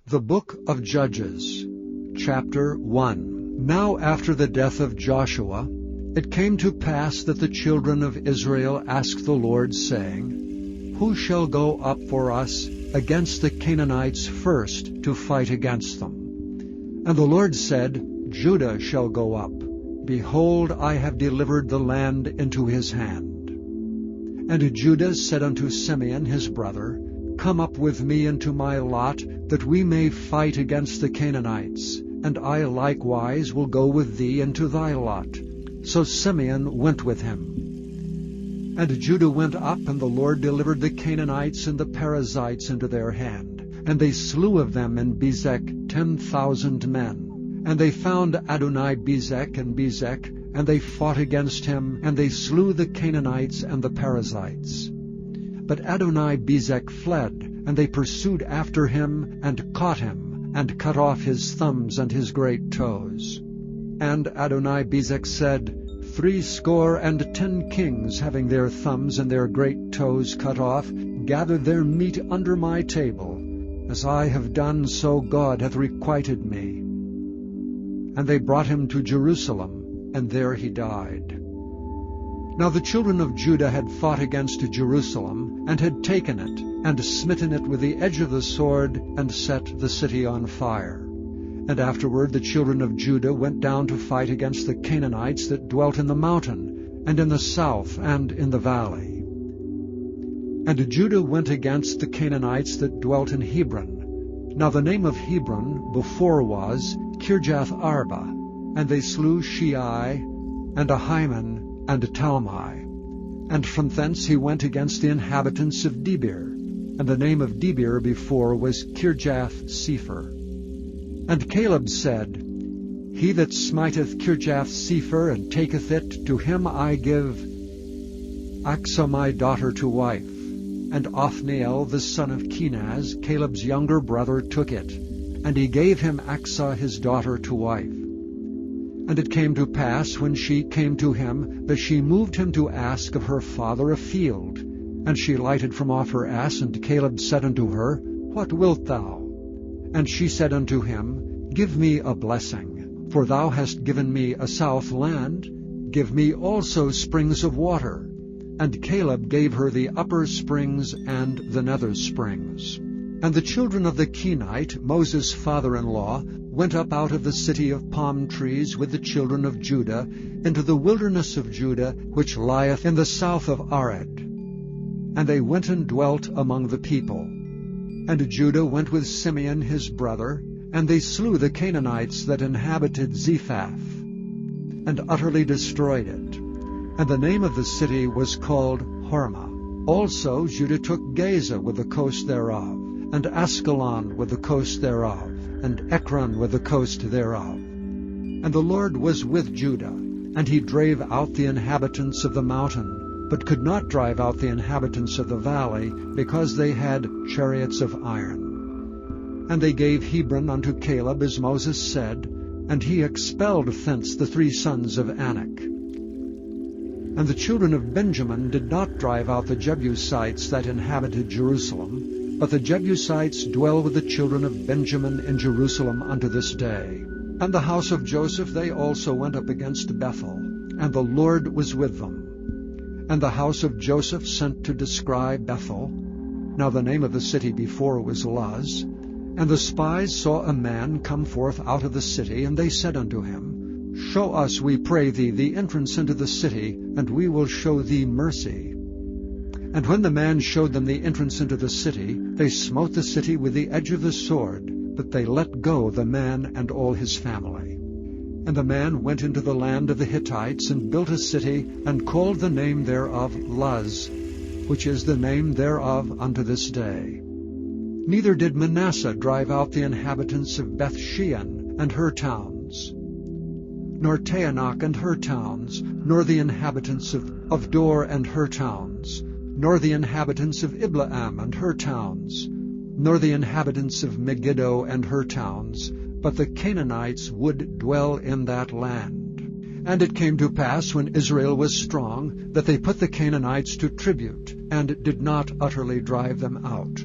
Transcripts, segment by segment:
The Book of Judges, Chapter 1. Now after the death of Joshua, it came to pass that the children of Israel asked the Lord, saying, Who shall go up for us against the Canaanites first to fight against them? And the Lord said, Judah shall go up. Behold, I have delivered the land into his hand. And Judah said unto Simeon his brother, Come up with me into my lot, that we may fight against the Canaanites, and I likewise will go with thee into thy lot. So Simeon went with him. And Judah went up, and the Lord delivered the Canaanites and the Perizzites into their hand. And they slew of them in Bezek 10,000 men. And they found Adoni-Bezek and Bezek, and they fought against him, and they slew the Canaanites and the Perizzites. But Adoni-Bezek fled, and they pursued after him, and caught him, and cut off his thumbs and his great toes. And Adoni-Bezek said, 70 kings, having their thumbs and their great toes cut off, gathered their meat under my table. As I have done, so God hath requited me. And they brought him to Jerusalem, and there he died. Now the children of Judah had fought against Jerusalem, and had taken it, and smitten it with the edge of the sword, and set the city on fire. And afterward the children of Judah went down to fight against the Canaanites that dwelt in the mountain, and in the south, and in the valley. And Judah went against the Canaanites that dwelt in Hebron. Now the name of Hebron before was Kirjath-arba, and they slew Shei, and Ahiman, and Talmai. And from thence he went against the inhabitants of Debir, and the name of Debir before was Kirjath-sepher. And Caleb said, He that smiteth Kirjath-sepher, and taketh it, to him I give Achsah my daughter to wife. And Othniel the son of Kenaz, Caleb's younger brother, took it, and he gave him Achsah his daughter to wife. And it came to pass, when she came to him, that she moved him to ask of her father a field. And she lighted from off her ass, and Caleb said unto her, What wilt thou? And she said unto him, Give me a blessing, for thou hast given me a south land. Give me also springs of water. And Caleb gave her the upper springs and the nether springs. And the children of the Kenite, Moses' father-in-law, went up out of the city of palm trees with the children of Judah into the wilderness of Judah, which lieth in the south of Arad. And they went and dwelt among the people. And Judah went with Simeon his brother, and they slew the Canaanites that inhabited Zephath, and utterly destroyed it. And the name of the city was called Hormah. Also Judah took Gaza with the coast thereof, and Askelon with the coast thereof, and Ekron with the coast thereof. And the Lord was with Judah, and he drave out the inhabitants of the mountain, but could not drive out the inhabitants of the valley, because they had chariots of iron. And they gave Hebron unto Caleb, as Moses said, and he expelled thence the 3 sons of Anak. And the children of Benjamin did not drive out the Jebusites that inhabited Jerusalem, but the Jebusites dwell with the children of Benjamin in Jerusalem unto this day. And the house of Joseph they also went up against Bethel, and the Lord was with them. And the house of Joseph sent to descry Bethel. Now the name of the city before was Luz. And the spies saw a man come forth out of the city, and they said unto him, Show us, we pray thee, the entrance into the city, and we will show thee mercy. And when the man showed them the entrance into the city, they smote the city with the edge of the sword, but they let go the man and all his family. And the man went into the land of the Hittites, and built a city, and called the name thereof Luz, which is the name thereof unto this day. Neither did Manasseh drive out the inhabitants of Beth-shean and her towns, nor Taanach and her towns, nor the inhabitants of Dor and her towns, nor the inhabitants of Ibleam and her towns, nor the inhabitants of Megiddo and her towns, but the Canaanites would dwell in that land. And it came to pass, when Israel was strong, that they put the Canaanites to tribute, and did not utterly drive them out.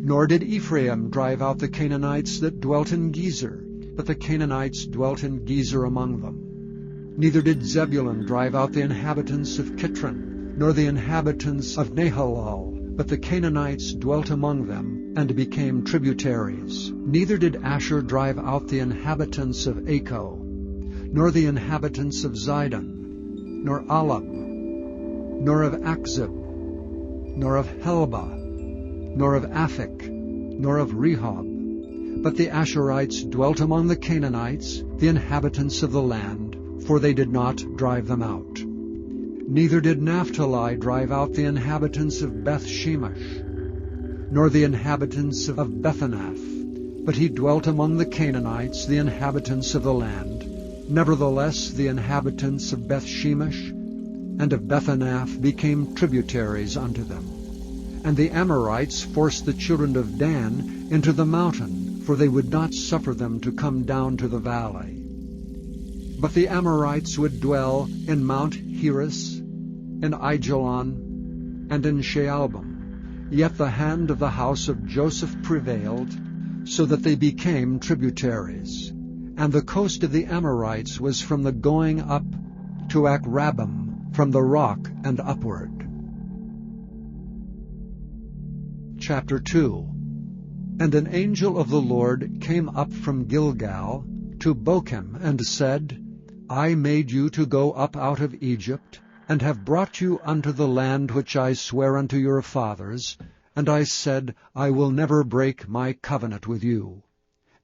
Nor did Ephraim drive out the Canaanites that dwelt in Gezer, but the Canaanites dwelt in Gezer among them. Neither did Zebulun drive out the inhabitants of Kitron, nor the inhabitants of Nahalal, but the Canaanites dwelt among them, and became tributaries. Neither did Asher drive out the inhabitants of Acco, nor the inhabitants of Zidon, nor Alab, nor of Akzib, nor of Helba, nor of Aphik, nor of Rehob. But the Asherites dwelt among the Canaanites, the inhabitants of the land, for they did not drive them out. Neither did Naphtali drive out the inhabitants of Beth-Shemesh, nor the inhabitants of Bethanath, but he dwelt among the Canaanites, the inhabitants of the land. Nevertheless the inhabitants of Beth-Shemesh and of Bethanath became tributaries unto them. And the Amorites forced the children of Dan into the mountain, for they would not suffer them to come down to the valley. But the Amorites would dwell in Mount Heres, in Aijalon, and in Shaalbim. Yet the hand of the house of Joseph prevailed, so that they became tributaries. And the coast of the Amorites was from the going up to Akrabim, from the rock and upward. Chapter 2. And an angel of the Lord came up from Gilgal to Bochim, and said, I made you to go up out of Egypt, and have brought you unto the land which I sware unto your fathers. And I said, I will never break my covenant with you.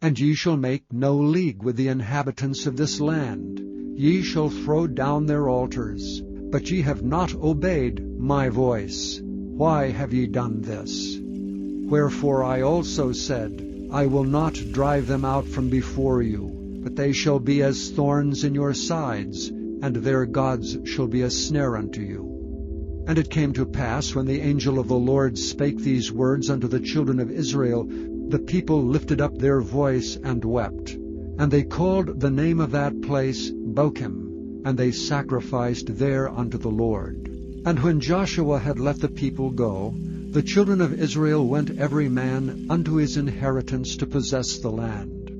And ye shall make no league with the inhabitants of this land. Ye shall throw down their altars, but ye have not obeyed my voice. Why have ye done this? Wherefore I also said, I will not drive them out from before you, but they shall be as thorns in your sides, and their gods shall be a snare unto you. And it came to pass, when the angel of the Lord spake these words unto the children of Israel, the people lifted up their voice and wept. And they called the name of that place Bochim, and they sacrificed there unto the Lord. And when Joshua had let the people go, the children of Israel went every man unto his inheritance to possess the land.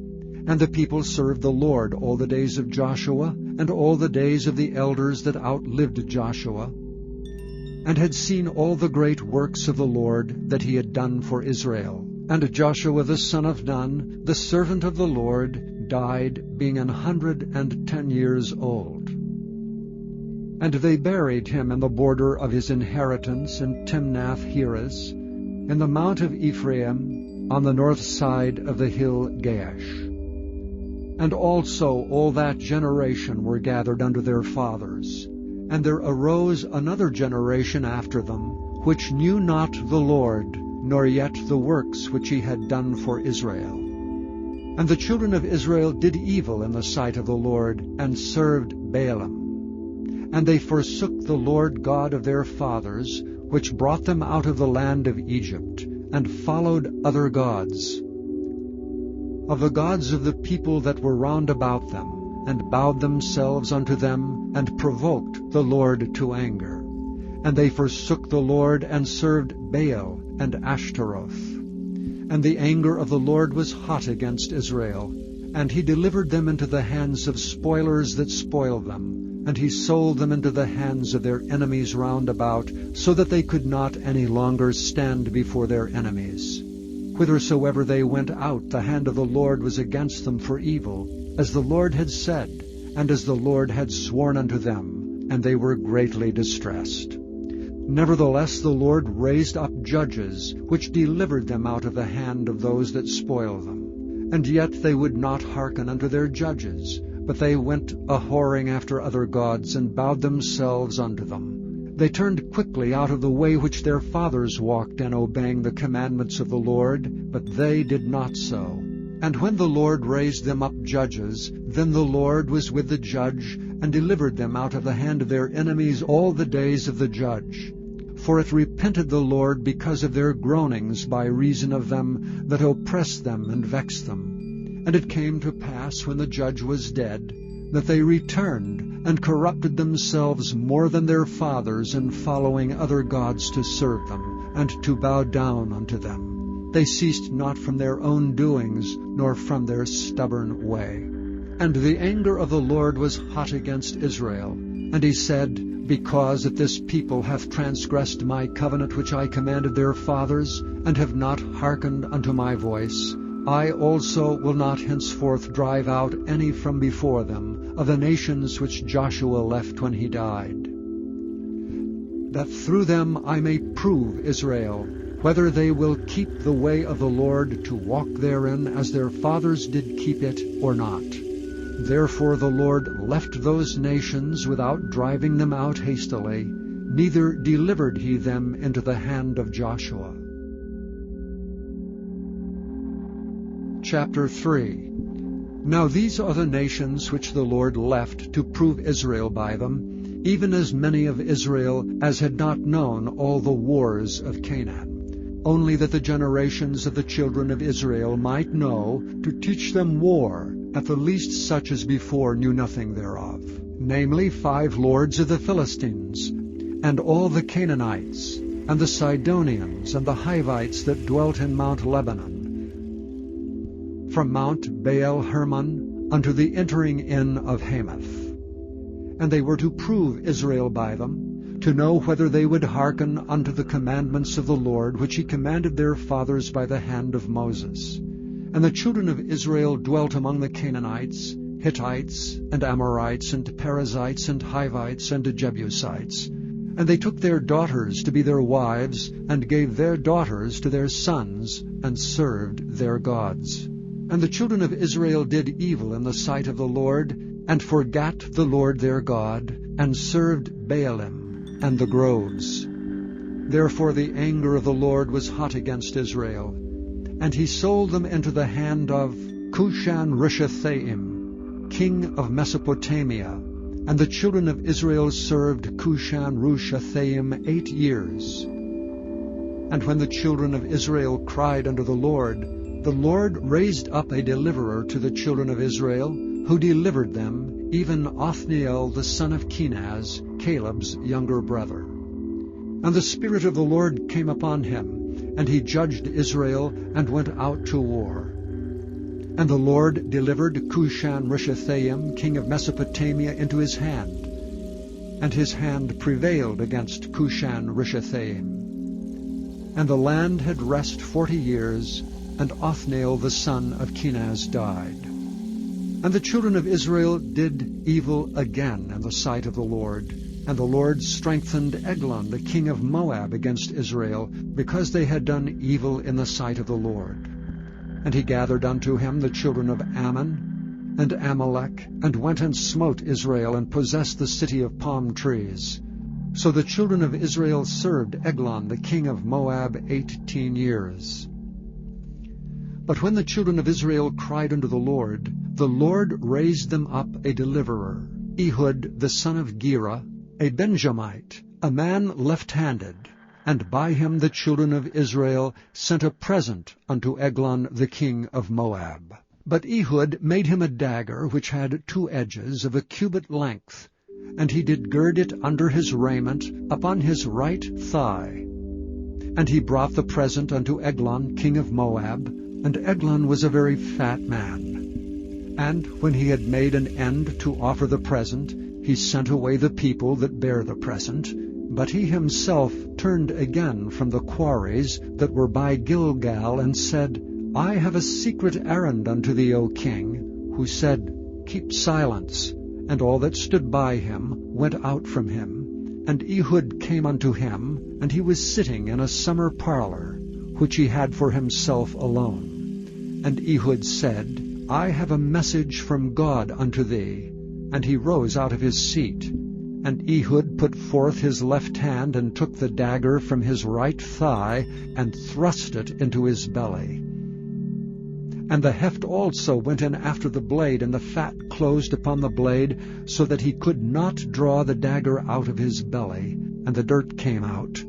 And the people served the Lord all the days of Joshua, and all the days of the elders that outlived Joshua, and had seen all the great works of the Lord that he had done for Israel. And Joshua the son of Nun, the servant of the Lord, died, being 110 years old. And they buried him in the border of his inheritance in Timnath-Heres, in the mount of Ephraim, on the north side of the hill Gaash. And also all that generation were gathered unto their fathers. And there arose another generation after them, which knew not the Lord, nor yet the works which he had done for Israel. And the children of Israel did evil in the sight of the Lord, and served Baalim. And they forsook the Lord God of their fathers, which brought them out of the land of Egypt, and followed other gods, of the gods of the people that were round about them, and bowed themselves unto them, and provoked the Lord to anger. And they forsook the Lord, and served Baal and Ashtaroth. And the anger of the Lord was hot against Israel, and he delivered them into the hands of spoilers that spoiled them, and he sold them into the hands of their enemies round about, so that they could not any longer stand before their enemies. Whithersoever they went out, the hand of the Lord was against them for evil, as the Lord had said, and as the Lord had sworn unto them, and they were greatly distressed. Nevertheless the Lord raised up judges, which delivered them out of the hand of those that spoiled them. And yet they would not hearken unto their judges, but they went a-whoring after other gods, and bowed themselves unto them. They turned quickly out of the way which their fathers walked in, obeying the commandments of the Lord, but they did not so. And when the Lord raised them up judges, then the Lord was with the judge, and delivered them out of the hand of their enemies all the days of the judge. For it repented the Lord because of their groanings by reason of them that oppressed them and vexed them. And it came to pass, when the judge was dead, that they returned and corrupted themselves more than their fathers in following other gods to serve them, and to bow down unto them. They ceased not from their own doings, nor from their stubborn way. And the anger of the Lord was hot against Israel. And he said, Because that this people hath transgressed my covenant which I commanded their fathers, and have not hearkened unto my voice, I also will not henceforth drive out any from before them of the nations which Joshua left when he died, that through them I may prove Israel, whether they will keep the way of the Lord to walk therein as their fathers did keep it or not. Therefore the Lord left those nations without driving them out hastily, neither delivered he them into the hand of Joshua. Chapter 3. Now these are the nations which the Lord left to prove Israel by them, even as many of Israel as had not known all the wars of Canaan, only that the generations of the children of Israel might know, to teach them war, at the least such as before knew nothing thereof, namely 5 lords of the Philistines, and all the Canaanites, and the Sidonians, and the Hivites that dwelt in Mount Lebanon, from Mount Baal Hermon unto the entering in of Hamath. And they were to prove Israel by them, to know whether they would hearken unto the commandments of the Lord, which he commanded their fathers by the hand of Moses. And the children of Israel dwelt among the Canaanites, Hittites, and Amorites, and Perizzites, and Hivites, and Jebusites. And they took their daughters to be their wives, and gave their daughters to their sons, and served their gods. And the children of Israel did evil in the sight of the Lord, and forgat the Lord their God, and served Baalim and the groves. Therefore the anger of the Lord was hot against Israel, and he sold them into the hand of Cushan-Rishathaim, king of Mesopotamia. And the children of Israel served Cushan-Rishathaim 8 years. And when the children of Israel cried unto the Lord raised up a deliverer to the children of Israel, who delivered them, even Othniel the son of Kenaz, Caleb's younger brother. And the Spirit of the Lord came upon him, and he judged Israel, and went out to war. And the Lord delivered Cushan-Rishathaim, king of Mesopotamia, into his hand, and his hand prevailed against Cushan-Rishathaim. And the land had rest 40 years, and Othniel the son of Kenaz died. And the children of Israel did evil again in the sight of the Lord. And the Lord strengthened Eglon the king of Moab against Israel, because they had done evil in the sight of the Lord. And he gathered unto him the children of Ammon and Amalek, and went and smote Israel, and possessed the city of palm trees. So the children of Israel served Eglon the king of Moab 18 years. But when the children of Israel cried unto the Lord raised them up a deliverer, Ehud the son of Gera, a Benjamite, a man left-handed. And by him the children of Israel sent a present unto Eglon the king of Moab. But Ehud made him a dagger which had 2 edges of a cubit length, and he did gird it under his raiment upon his right thigh. And he brought the present unto Eglon king of Moab, and Eglon was a very fat man. And when he had made an end to offer the present, he sent away the people that bare the present. But he himself turned again from the quarries that were by Gilgal, and said, I have a secret errand unto thee, O king. Who said, Keep silence. And all that stood by him went out from him. And Ehud came unto him, and he was sitting in a summer parlor, which he had for himself alone. And Ehud said, I have a message from God unto thee. And he rose out of his seat. And Ehud put forth his left hand, and took the dagger from his right thigh, and thrust it into his belly. And the heft also went in after the blade, and the fat closed upon the blade, so that he could not draw the dagger out of his belly, and the dirt came out.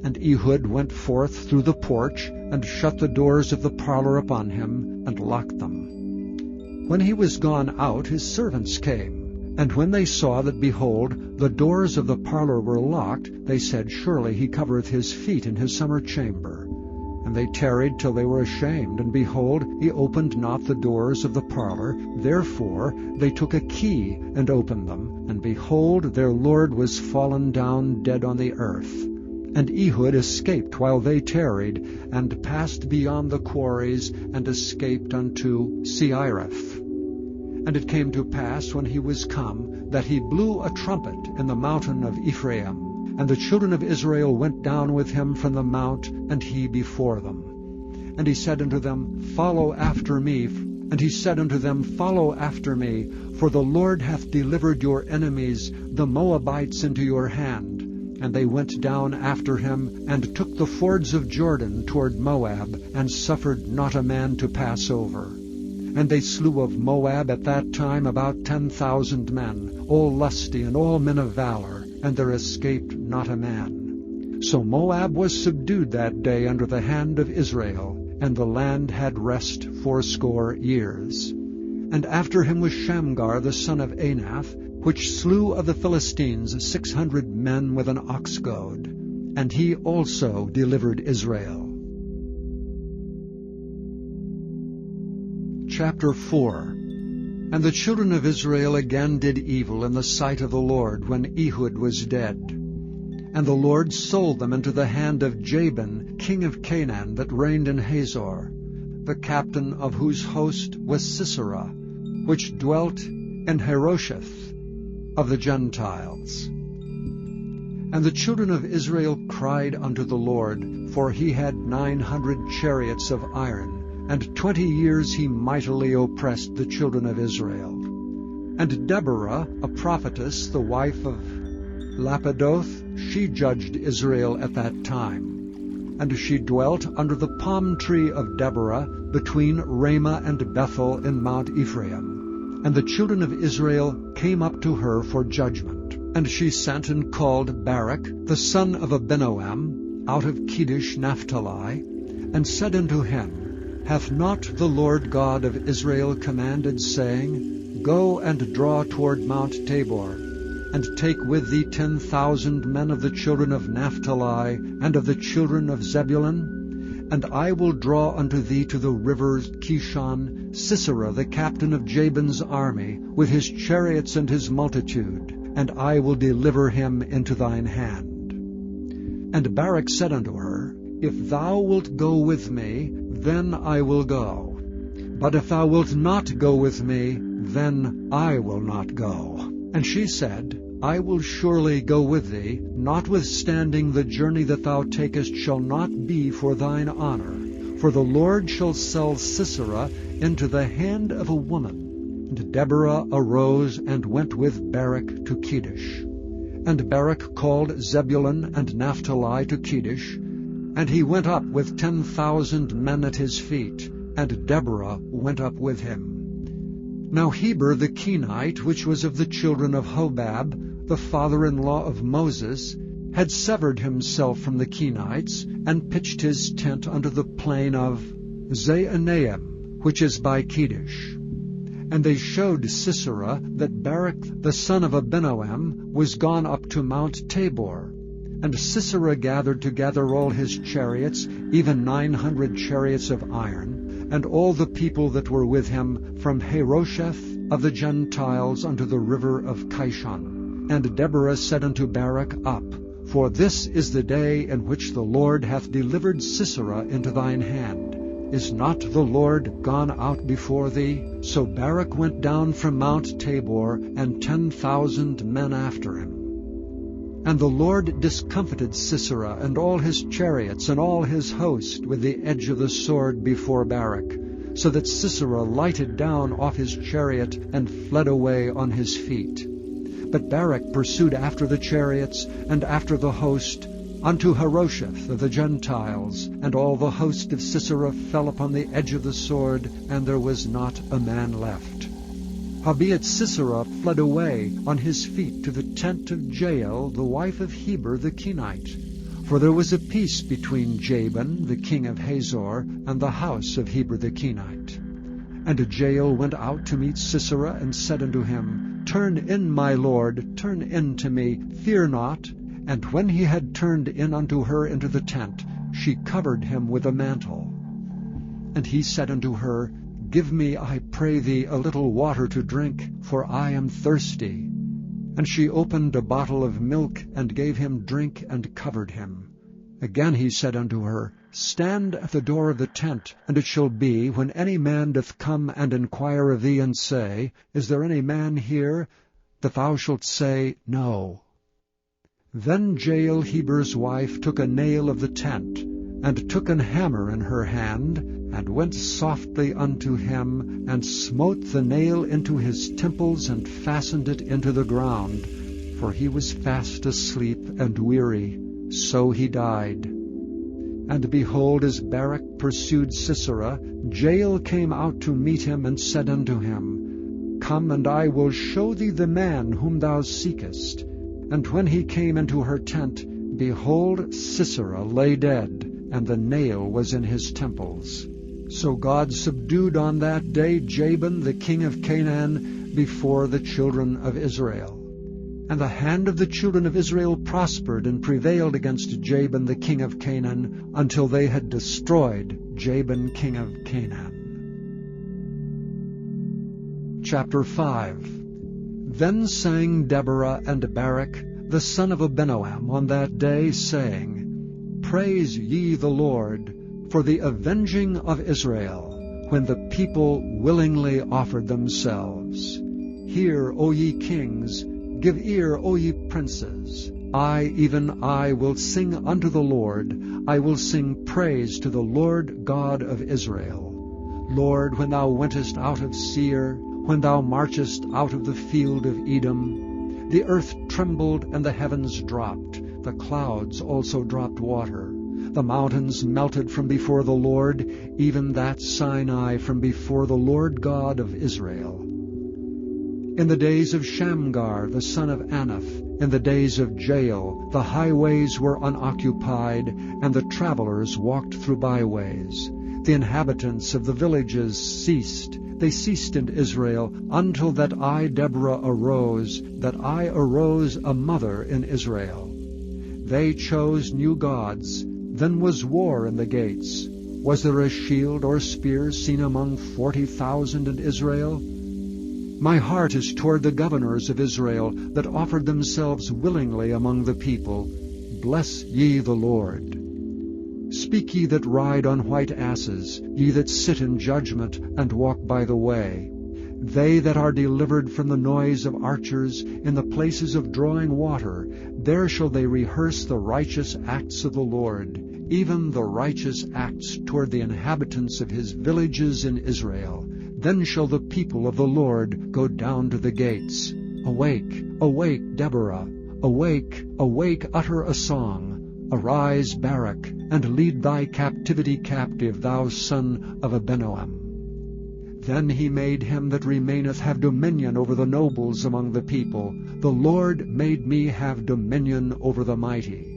And Ehud went forth through the porch, and shut the doors of the parlor upon him, and locked them. When he was gone out, his servants came, and when they saw that, behold, the doors of the parlor were locked, they said, Surely he covereth his feet in his summer chamber. And they tarried till they were ashamed, and behold, he opened not the doors of the parlor. Therefore they took a key and opened them, and behold, their lord was fallen down dead on the earth. And Ehud escaped while they tarried, and passed beyond the quarries, and escaped unto Seireth. And it came to pass, when he was come, that he blew a trumpet in the mountain of Ephraim. And the children of Israel went down with him from the mount, and he before them. And he said unto them, Follow after me. And he said unto them, Follow after me, for the Lord hath delivered your enemies, the Moabites, into your hand. And they went down after him, and took the fords of Jordan toward Moab, and suffered not a man to pass over. And they slew of Moab at that time about 10,000 men, all lusty and all men of valor, and there escaped not a man. So Moab was subdued that day under the hand of Israel, and the land had rest 80 years. And after him was Shamgar the son of Anath, which slew of the Philistines 600 men with an ox goad, and he also delivered Israel. Chapter 4. And the children of Israel again did evil in the sight of the Lord when Ehud was dead. And the Lord sold them into the hand of Jabin, king of Canaan, that reigned in Hazor, the captain of whose host was Sisera, which dwelt in Harosheth of the Gentiles. And the children of Israel cried unto the Lord, for he had 900 chariots of iron, and 20 years he mightily oppressed the children of Israel. And Deborah, a prophetess, the wife of Lapidoth, she judged Israel at that time. And she dwelt under the palm tree of Deborah, between Ramah and Bethel in Mount Ephraim. And the children of Israel came up to her for judgment. And she sent and called Barak, the son of Abinoam, out of Kedesh Naphtali, and said unto him, Hath not the Lord God of Israel commanded, saying, Go and draw toward Mount Tabor, and take with thee 10,000 men of the children of Naphtali, and of the children of Zebulun? And I will draw unto thee to the river Kishon Sisera, the captain of Jabin's army, with his chariots and his multitude, and I will deliver him into thine hand. And Barak said unto her, If thou wilt go with me, then I will go. But if thou wilt not go with me, then I will not go. And she said, I will surely go with thee, notwithstanding the journey that thou takest shall not be for thine honor. For the Lord shall sell Sisera into the hand of a woman. And Deborah arose and went with Barak to Kedesh. And Barak called Zebulun and Naphtali to Kedesh, and he went up with 10,000 men at his feet, and Deborah went up with him. Now Heber the Kenite, which was of the children of Hobab, the father-in-law of Moses, had severed himself from the Kenites, and pitched his tent under the plain of Zaanaim, which is by Kedesh. And they showed Sisera that Barak the son of Abinoam was gone up to Mount Tabor. And Sisera gathered together all his chariots, even 900 chariots of iron, and all the people that were with him, from Harosheth of the Gentiles unto the river of Kishon. And Deborah said unto Barak, Up, for this is the day in which the Lord hath delivered Sisera into thine hand. Is not the Lord gone out before thee? So Barak went down from Mount Tabor, and 10,000 men after him. And the Lord discomfited Sisera and all his chariots and all his host with the edge of the sword before Barak, so that Sisera lighted down off his chariot and fled away on his feet. But Barak pursued after the chariots and after the host unto Harosheth of the Gentiles, and all the host of Sisera fell upon the edge of the sword, and there was not a man left. Howbeit Sisera fled away on his feet to the tent of Jael, the wife of Heber the Kenite. For there was a peace between Jabin, the king of Hazor, and the house of Heber the Kenite. And Jael went out to meet Sisera, and said unto him, Turn in, my lord, turn in to me, fear not. And when he had turned in unto her into the tent, she covered him with a mantle. And he said unto her, Give me, I pray thee, a little water to drink, for I am thirsty. And she opened a bottle of milk, and gave him drink, and covered him. Again he said unto her, Stand at the door of the tent, and it shall be, when any man doth come and enquire of thee, and say, Is there any man here? That thou shalt say, No. Then Jael Heber's wife took a nail of the tent, and took an hammer in her hand, and went softly unto him, and smote the nail into his temples, and fastened it into the ground. For he was fast asleep and weary, so he died. And behold, as Barak pursued Sisera, Jael came out to meet him, and said unto him, Come, and I will show thee the man whom thou seekest. And when he came into her tent, behold, Sisera lay dead, and the nail was in his temples. So God subdued on that day Jabin the king of Canaan before the children of Israel. And the hand of the children of Israel prospered and prevailed against Jabin the king of Canaan, until they had destroyed Jabin king of Canaan. Chapter 5. Then sang Deborah and Barak, the son of Abinoam, on that day, saying, Praise ye the Lord, for the avenging of Israel, when the people willingly offered themselves. Hear, O ye kings, give ear, O ye princes. I, even I, will sing unto the Lord. I will sing praise to the Lord God of Israel. Lord, when thou wentest out of Seir, when thou marchest out of the field of Edom, the earth trembled and the heavens dropped. The clouds also dropped water. The mountains melted from before the Lord, even that Sinai from before the Lord God of Israel. In the days of Shamgar the son of Anath, in the days of Jael, the highways were unoccupied, and the travelers walked through byways. The inhabitants of the villages ceased. They ceased in Israel, until that I, Deborah, arose, that I arose a mother in Israel. They chose new gods. Then was war in the gates. Was there a shield or spear seen among 40,000 in Israel? My heart is toward the governors of Israel, that offered themselves willingly among the people. Bless ye the Lord. Speak ye that ride on white asses, ye that sit in judgment, and walk by the way. They that are delivered from the noise of archers, in the places of drawing water, there shall they rehearse the righteous acts of the Lord, even the righteous acts toward the inhabitants of his villages in Israel. Then shall the people of the Lord go down to the gates. Awake, awake, Deborah. Awake, awake, utter a song. Arise, Barak, and lead thy captivity captive, thou son of Abinoam. Then he made him that remaineth have dominion over the nobles among the people. The Lord made me have dominion over the mighty.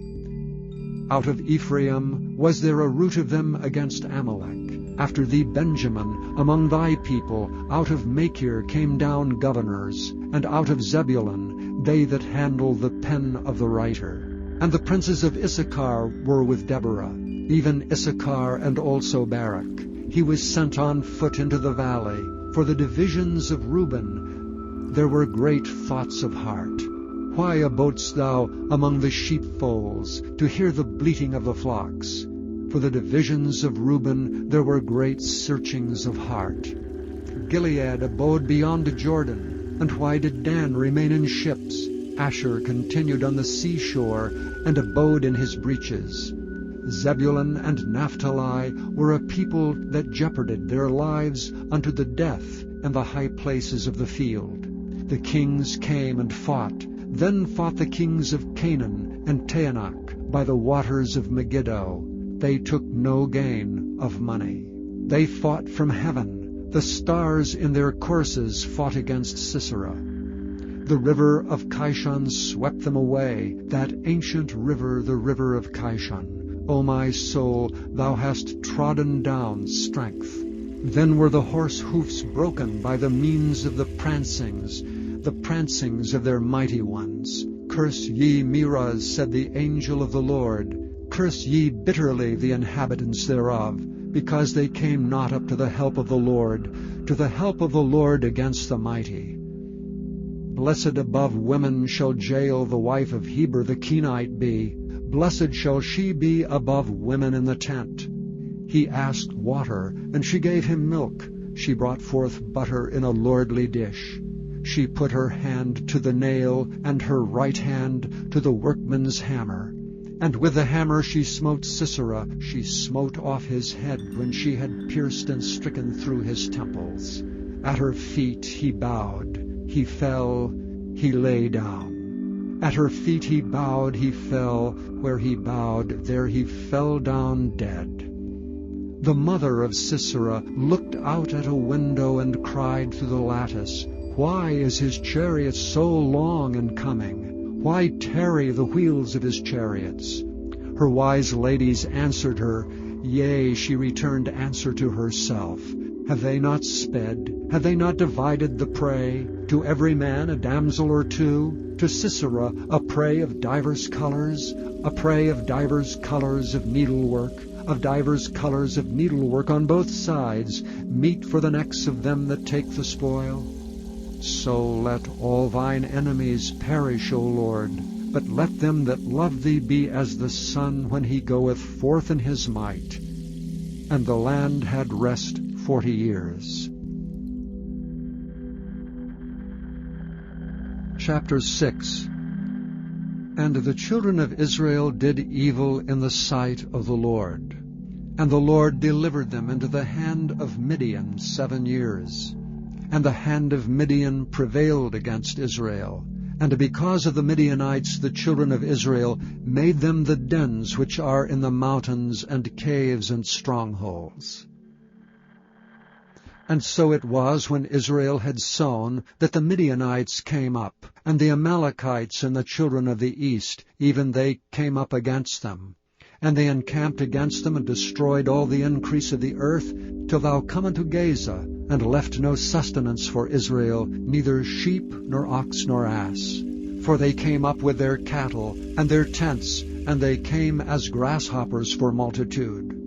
Out of Ephraim was there a root of them against Amalek. After thee, Benjamin, among thy people, out of Machir came down governors, and out of Zebulun they that handle the pen of the writer. And the princes of Issachar were with Deborah, even Issachar and also Barak. He was sent on foot into the valley. For the divisions of Reuben there were great thoughts of heart. Why abodest thou among the sheepfolds, to hear the bleating of the flocks? For the divisions of Reuben there were great searchings of heart. Gilead abode beyond Jordan. And why did Dan remain in ships? Asher continued on the seashore, and abode in his breaches. Zebulun and Naphtali were a people that jeoparded their lives unto the death in the high places of the field. The kings came and fought. Then fought the kings of Canaan and Taanach by the waters of Megiddo. They took no gain of money. They fought from heaven. The stars in their courses fought against Sisera. The river of Kishon swept them away, that ancient river, the river of Kishon. O my soul, thou hast trodden down strength. Then were the horse hoofs broken by the means of the prancings of their mighty ones. Curse ye Meroz, said the angel of the Lord. Curse ye bitterly the inhabitants thereof, because they came not up to the help of the Lord, to the help of the Lord against the mighty. Blessed above women shall Jael the wife of Heber the Kenite be. Blessed shall she be above women in the tent. He asked water, and she gave him milk. She brought forth butter in a lordly dish. She put her hand to the nail, and her right hand to the workman's hammer. And with the hammer she smote Sisera. She smote off his head when she had pierced and stricken through his temples. At her feet he bowed. He fell, he lay down. At her feet he bowed, he fell. Where he bowed, there he fell down dead. The mother of Sisera looked out at a window and cried through the lattice, Why is his chariot so long in coming? Why tarry the wheels of his chariots? Her wise ladies answered her, Yea, she returned answer to herself. Have they not sped? Have they not divided the prey? To every man a damsel or two? To Sisera a prey of divers colors? A prey of divers colors of needlework? Of divers colors of needlework on both sides, meat for the necks of them that take the spoil? So let all thine enemies perish, O Lord, but let them that love thee be as the sun when he goeth forth in his might. And the land had rest 40 years. Chapter 6. And the children of Israel did evil in the sight of the Lord. And the Lord delivered them into the hand of Midian 7 years. And the hand of Midian prevailed against Israel. And because of the Midianites the children of Israel made them the dens which are in the mountains and caves and strongholds. And so it was when Israel had sown that the Midianites came up, and the Amalekites and the children of the east, even they came up against them. And they encamped against them and destroyed all the increase of the earth, till thou come unto Gaza, and left no sustenance for Israel, neither sheep, nor ox, nor ass. For they came up with their cattle, and their tents, and they came as grasshoppers for multitude.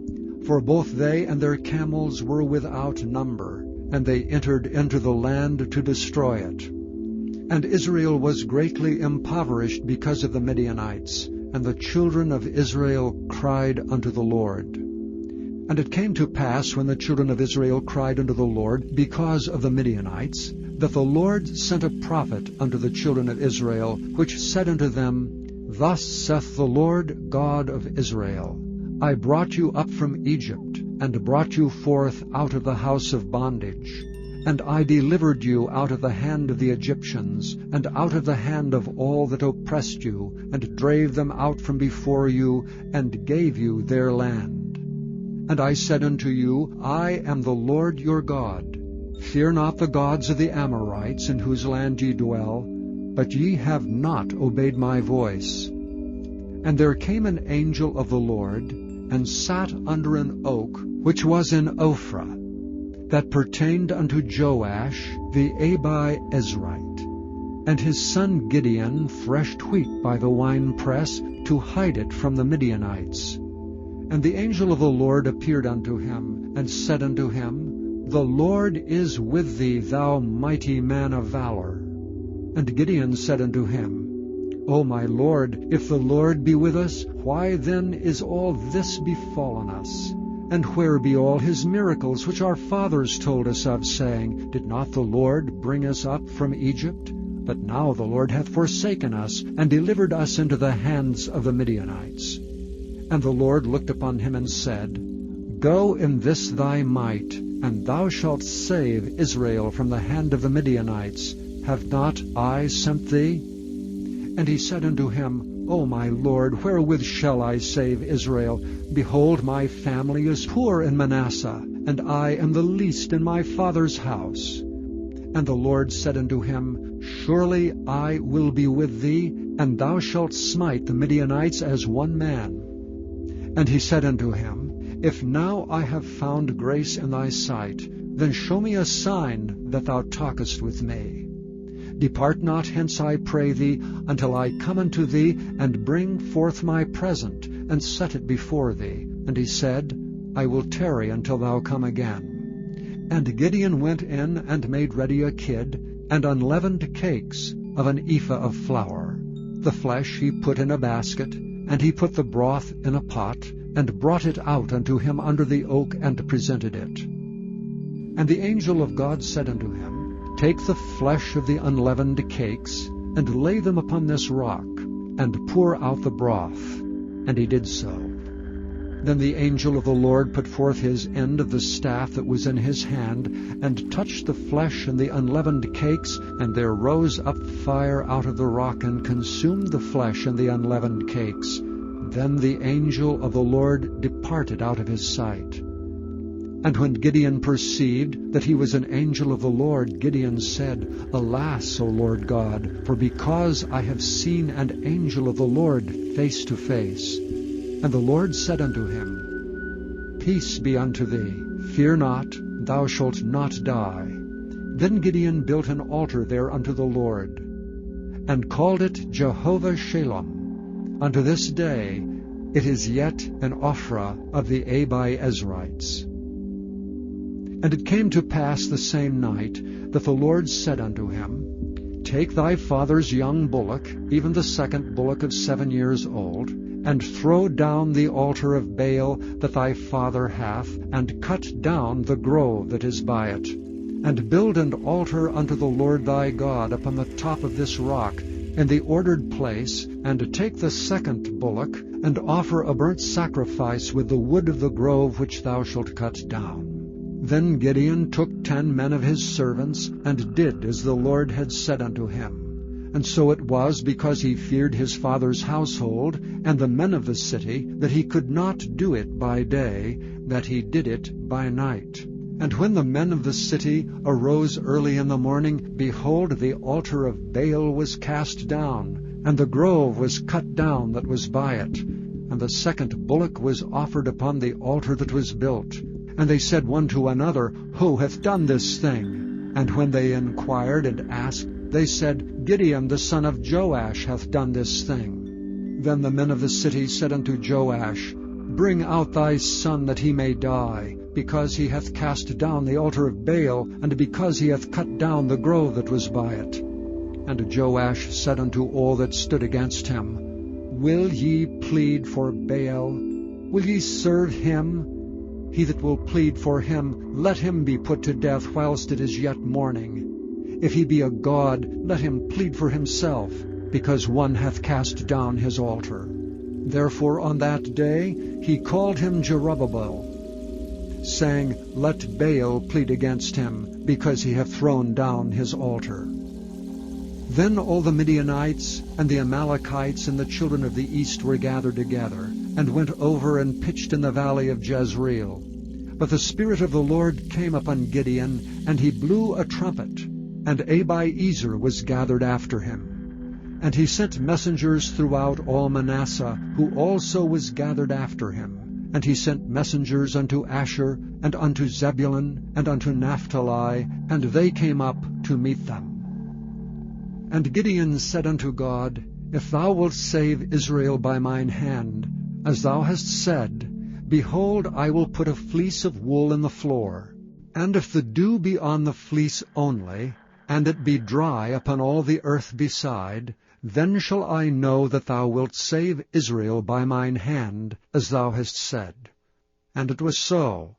For both they and their camels were without number, and they entered into the land to destroy it. And Israel was greatly impoverished because of the Midianites, and the children of Israel cried unto the Lord. And it came to pass, when the children of Israel cried unto the Lord because of the Midianites, that the Lord sent a prophet unto the children of Israel, which said unto them, Thus saith the Lord God of Israel, I brought you up from Egypt, and brought you forth out of the house of bondage. And I delivered you out of the hand of the Egyptians, and out of the hand of all that oppressed you, and drave them out from before you, and gave you their land. And I said unto you, I am the Lord your God. Fear not the gods of the Amorites, in whose land ye dwell, but ye have not obeyed my voice. And there came an angel of the Lord, and sat under an oak, which was in Ophrah, that pertained unto Joash the Abi-Ezrite. And his son Gideon threshed wheat by the winepress, to hide it from the Midianites. And the angel of the Lord appeared unto him, and said unto him, The Lord is with thee, thou mighty man of valor. And Gideon said unto him, O my Lord, if the Lord be with us, why then is all this befallen us? And where be all his miracles which our fathers told us of, saying, Did not the Lord bring us up from Egypt? But now the Lord hath forsaken us, and delivered us into the hands of the Midianites. And the Lord looked upon him and said, Go in this thy might, and thou shalt save Israel from the hand of the Midianites. Have not I sent thee? And he said unto him, O my Lord, wherewith shall I save Israel? Behold, my family is poor in Manasseh, and I am the least in my father's house. And the Lord said unto him, Surely I will be with thee, and thou shalt smite the Midianites as one man. And he said unto him, If now I have found grace in thy sight, then show me a sign that thou talkest with me. Depart not hence, I pray thee, until I come unto thee, and bring forth my present, and set it before thee. And he said, I will tarry until thou come again. And Gideon went in and made ready a kid, and unleavened cakes of an ephah of flour. The flesh he put in a basket, and he put the broth in a pot, and brought it out unto him under the oak, and presented it. And the angel of God said unto him, Take the flesh of the unleavened cakes, and lay them upon this rock, and pour out the broth. And he did so. Then the angel of the Lord put forth his end of the staff that was in his hand, and touched the flesh and the unleavened cakes, and there rose up fire out of the rock, and consumed the flesh and the unleavened cakes. Then the angel of the Lord departed out of his sight. And when Gideon perceived that he was an angel of the Lord, Gideon said, Alas, O Lord God, for because I have seen an angel of the Lord face to face. And the Lord said unto him, Peace be unto thee, fear not, thou shalt not die. Then Gideon built an altar there unto the Lord, and called it Jehovah Shalom. Unto this day it is yet an Ophrah of the Abiezrites. And it came to pass the same night that the Lord said unto him, Take thy father's young bullock, even the second bullock of 7 years old, and throw down the altar of Baal that thy father hath, and cut down the grove that is by it, and build an altar unto the Lord thy God upon the top of this rock, in the ordered place, and take the second bullock, and offer a burnt sacrifice with the wood of the grove which thou shalt cut down. Then Gideon took 10 men of his servants, and did as the Lord had said unto him. And so it was, because he feared his father's household, and the men of the city, that he could not do it by day, that he did it by night. And when the men of the city arose early in the morning, behold, the altar of Baal was cast down, and the grove was cut down that was by it. And the second bullock was offered upon the altar that was built. And they said one to another, Who hath done this thing? And when they inquired and asked, they said, Gideon the son of Joash hath done this thing. Then the men of the city said unto Joash, Bring out thy son that he may die, because he hath cast down the altar of Baal, and because he hath cut down the grove that was by it. And Joash said unto all that stood against him, Will ye plead for Baal? Will ye serve him? He that will plead for him, let him be put to death whilst it is yet morning. If he be a god, let him plead for himself, because one hath cast down his altar. Therefore on that day he called him Jerubbaal, saying, Let Baal plead against him, because he hath thrown down his altar. Then all the Midianites and the Amalekites and the children of the east were gathered together, and went over and pitched in the valley of Jezreel. But the Spirit of the Lord came upon Gideon, and he blew a trumpet, and Abiezer was gathered after him. And he sent messengers throughout all Manasseh, who also was gathered after him. And he sent messengers unto Asher, and unto Zebulun, and unto Naphtali, and they came up to meet them. And Gideon said unto God, If thou wilt save Israel by mine hand, as thou hast said, behold, I will put a fleece of wool in the floor. And if the dew be on the fleece only, and it be dry upon all the earth beside, then shall I know that thou wilt save Israel by mine hand, as thou hast said. And it was so.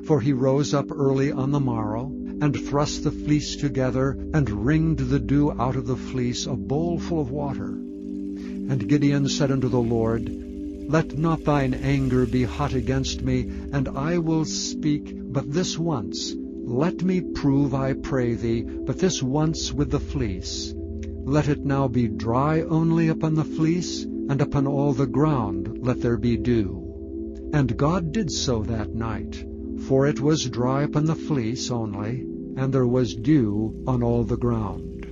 For he rose up early on the morrow, and thrust the fleece together, and wringed the dew out of the fleece, a bowl full of water. And Gideon said unto the Lord, Let not thine anger be hot against me, and I will speak but this once. Let me prove, I pray thee, but this once with the fleece. Let it now be dry only upon the fleece, and upon all the ground let there be dew. And God did so that night, for it was dry upon the fleece only, and there was dew on all the ground.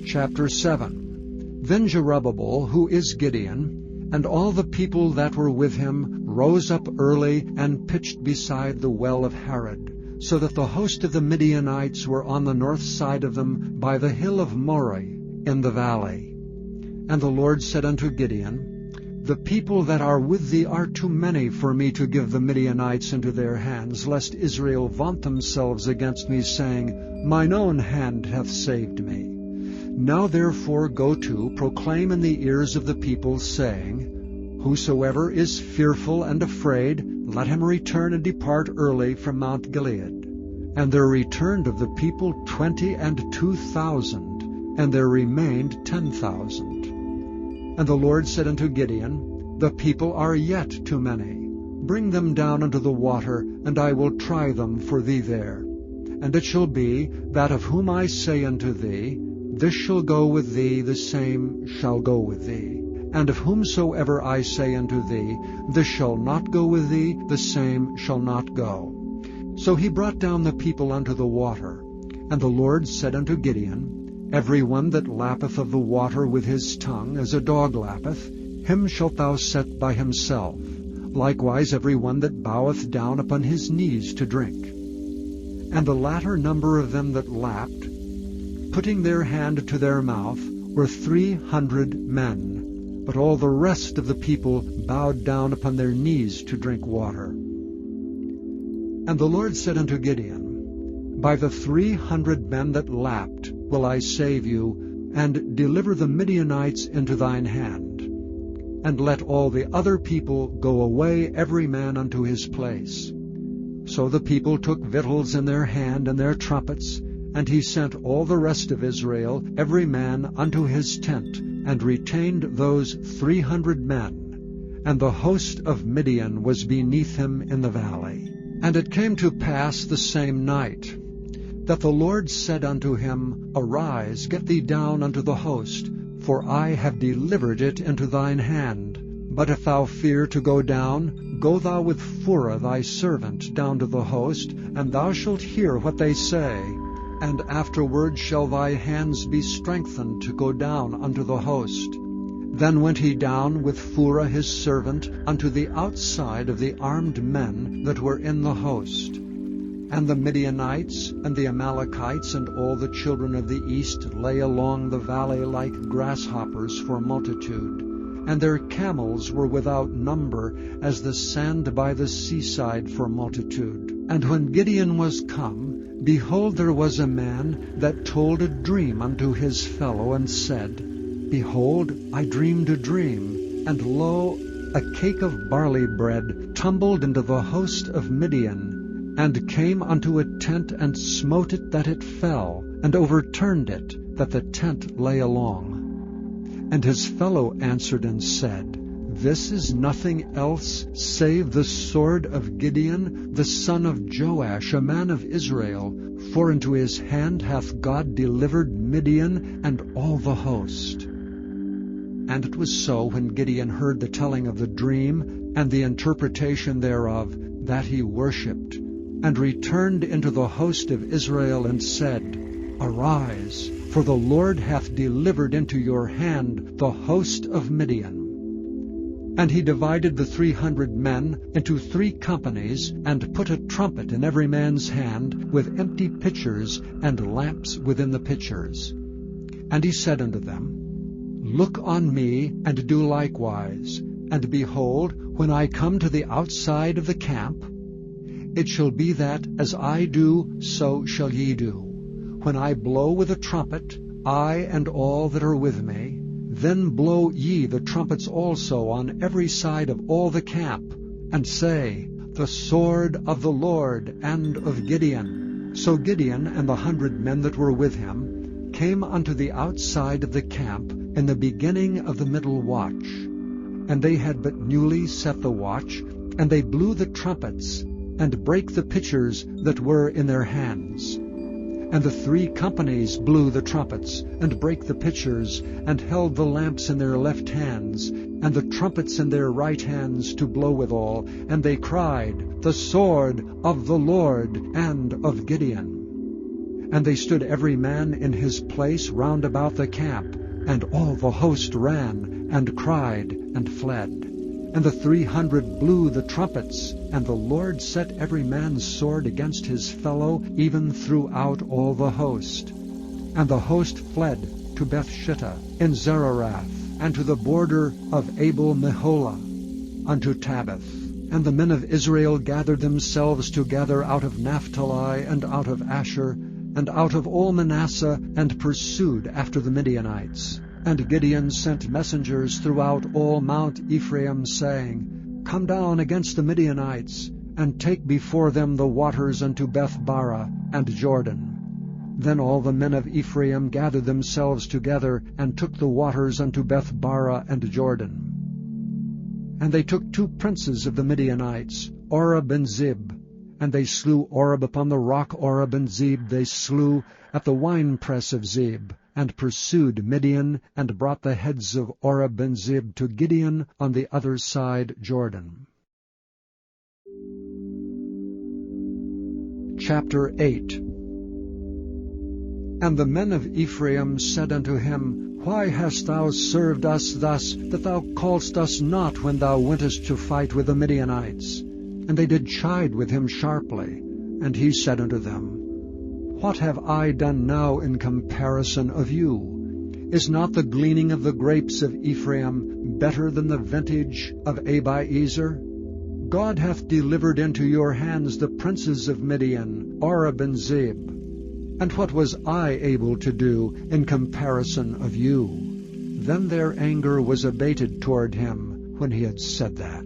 Chapter 7. Then Jerubbaal, who is Gideon, and all the people that were with him, rose up early, and pitched beside the well of Harod, so that the host of the Midianites were on the north side of them by the hill of Moreh in the valley. And the Lord said unto Gideon, The people that are with thee are too many for me to give the Midianites into their hands, lest Israel vaunt themselves against me, saying, Mine own hand hath saved me. Now therefore go to, proclaim in the ears of the people, saying, Whosoever is fearful and afraid, let him return and depart early from Mount Gilead. And there returned of the people 22,000, and there remained 10,000. And the Lord said unto Gideon, The people are yet too many. Bring them down unto the water, and I will try them for thee there. And it shall be, that of whom I say unto thee, This shall go with thee, the same shall go with thee. And of whomsoever I say unto thee, This shall not go with thee, the same shall not go. So he brought down the people unto the water. And the Lord said unto Gideon, Every one that lappeth of the water with his tongue, as a dog lappeth, him shalt thou set by himself. Likewise every one that boweth down upon his knees to drink. And the latter number of them that lapped, putting their hand to their mouth, were 300 men. But all the rest of the people bowed down upon their knees to drink water. And the Lord said unto Gideon, By the 300 men that lapped will I save you, and deliver the Midianites into thine hand. And let all the other people go away every man unto his place. So the people took victuals in their hand and their trumpets, and he sent all the rest of Israel, every man unto his tent, and retained those 300 men. And the host of Midian was beneath him in the valley. And it came to pass the same night, that the Lord said unto him, Arise, get thee down unto the host, for I have delivered it into thine hand. But if thou fear to go down, go thou with Phurah thy servant down to the host, and thou shalt hear what they say. And afterward shall thy hands be strengthened to go down unto the host. Then went he down with Phurah his servant unto the outside of the armed men that were in the host. And the Midianites and the Amalekites and all the children of the east lay along the valley like grasshoppers for multitude. And their camels were without number, as the sand by the seaside for multitude. And when Gideon was come, behold, there was a man that told a dream unto his fellow, and said, Behold, I dreamed a dream, and lo, a cake of barley bread tumbled into the host of Midian, and came unto a tent, and smote it that it fell, and overturned it, that the tent lay along. And his fellow answered and said, This is nothing else save the sword of Gideon, the son of Joash, a man of Israel, for into his hand hath God delivered Midian and all the host. And it was so, when Gideon heard the telling of the dream and the interpretation thereof, that he worshipped, and returned into the host of Israel, and said, Arise, for the Lord hath delivered into your hand the host of Midian. And he divided the 300 men into 3 companies, and put a trumpet in every man's hand, with empty pitchers and lamps within the pitchers. And he said unto them, Look on me, and do likewise. And behold, when I come to the outside of the camp, it shall be that, as I do, so shall ye do. When I blow with a trumpet, I and all that are with me, then blow ye the trumpets also on every side of all the camp, and say, The sword of the Lord and of Gideon. So Gideon and the 100 men that were with him came unto the outside of the camp in the beginning of the middle watch. And they had but newly set the watch, and they blew the trumpets, and brake the pitchers that were in their hands. And the 3 companies blew the trumpets, and brake the pitchers, and held the lamps in their left hands, and the trumpets in their right hands to blow withal. And they cried, The sword of the Lord and of Gideon. And they stood every man in his place round about the camp, and all the host ran, and cried, and fled. And the 300 blew the trumpets, and the Lord set every man's sword against his fellow, even throughout all the host. And the host fled to Bethshittah in Zererath, and to the border of Abel-Meholah, unto Tabbath. And the men of Israel gathered themselves together out of Naphtali, and out of Asher, and out of all Manasseh, and pursued after the Midianites. And Gideon sent messengers throughout all Mount Ephraim, saying, Come down against the Midianites, and take before them the waters unto Beth-bara and Jordan. Then all the men of Ephraim gathered themselves together, and took the waters unto Beth-bara and Jordan. And they took 2 princes of the Midianites, Oreb and Zeb. And they slew Oreb upon the rock Oreb, and Zeb they slew at the winepress of Zeb, and pursued Midian, and brought the heads of Oreb and Zeb to Gideon on the other side Jordan. Chapter 8. And the men of Ephraim said unto him, Why hast thou served us thus, that thou calledst us not when thou wentest to fight with the Midianites? And they did chide with him sharply. And he said unto them, What have I done now in comparison of you? Is not the gleaning of the grapes of Ephraim better than the vintage of Abiezer? God hath delivered into your hands the princes of Midian, Oreb and Zeb. And what was I able to do in comparison of you? Then their anger was abated toward him when he had said that.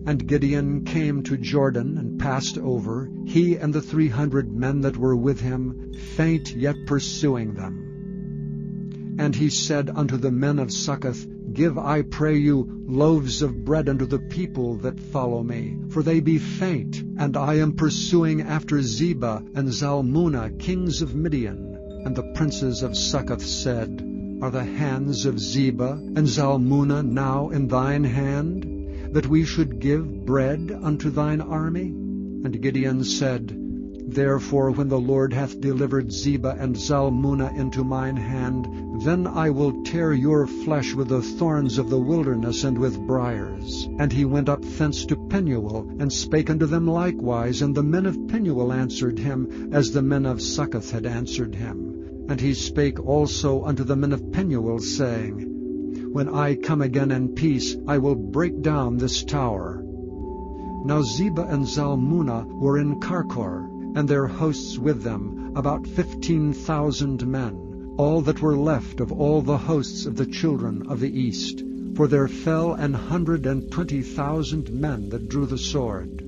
And Gideon came to Jordan, and passed over, he and the 300 men that were with him, faint yet pursuing them. And he said unto the men of Succoth, Give, I pray you, loaves of bread unto the people that follow me, for they be faint, and I am pursuing after Zebah and Zalmunna, kings of Midian. And the princes of Succoth said, Are the hands of Zebah and Zalmunna now in thine hand, that we should give bread unto thine army? And Gideon said, Therefore when the Lord hath delivered Zebah and Zalmunna into mine hand, then I will tear your flesh with the thorns of the wilderness and with briars. And he went up thence to Penuel, and spake unto them likewise. And the men of Penuel answered him, as the men of Succoth had answered him. And he spake also unto the men of Penuel, saying, When I come again in peace, I will break down this tower. Now Zebah and Zalmunna were in Karkor, and their hosts with them, about 15,000 men, all that were left of all the hosts of the children of the east. For there fell 120,000 men that drew the sword.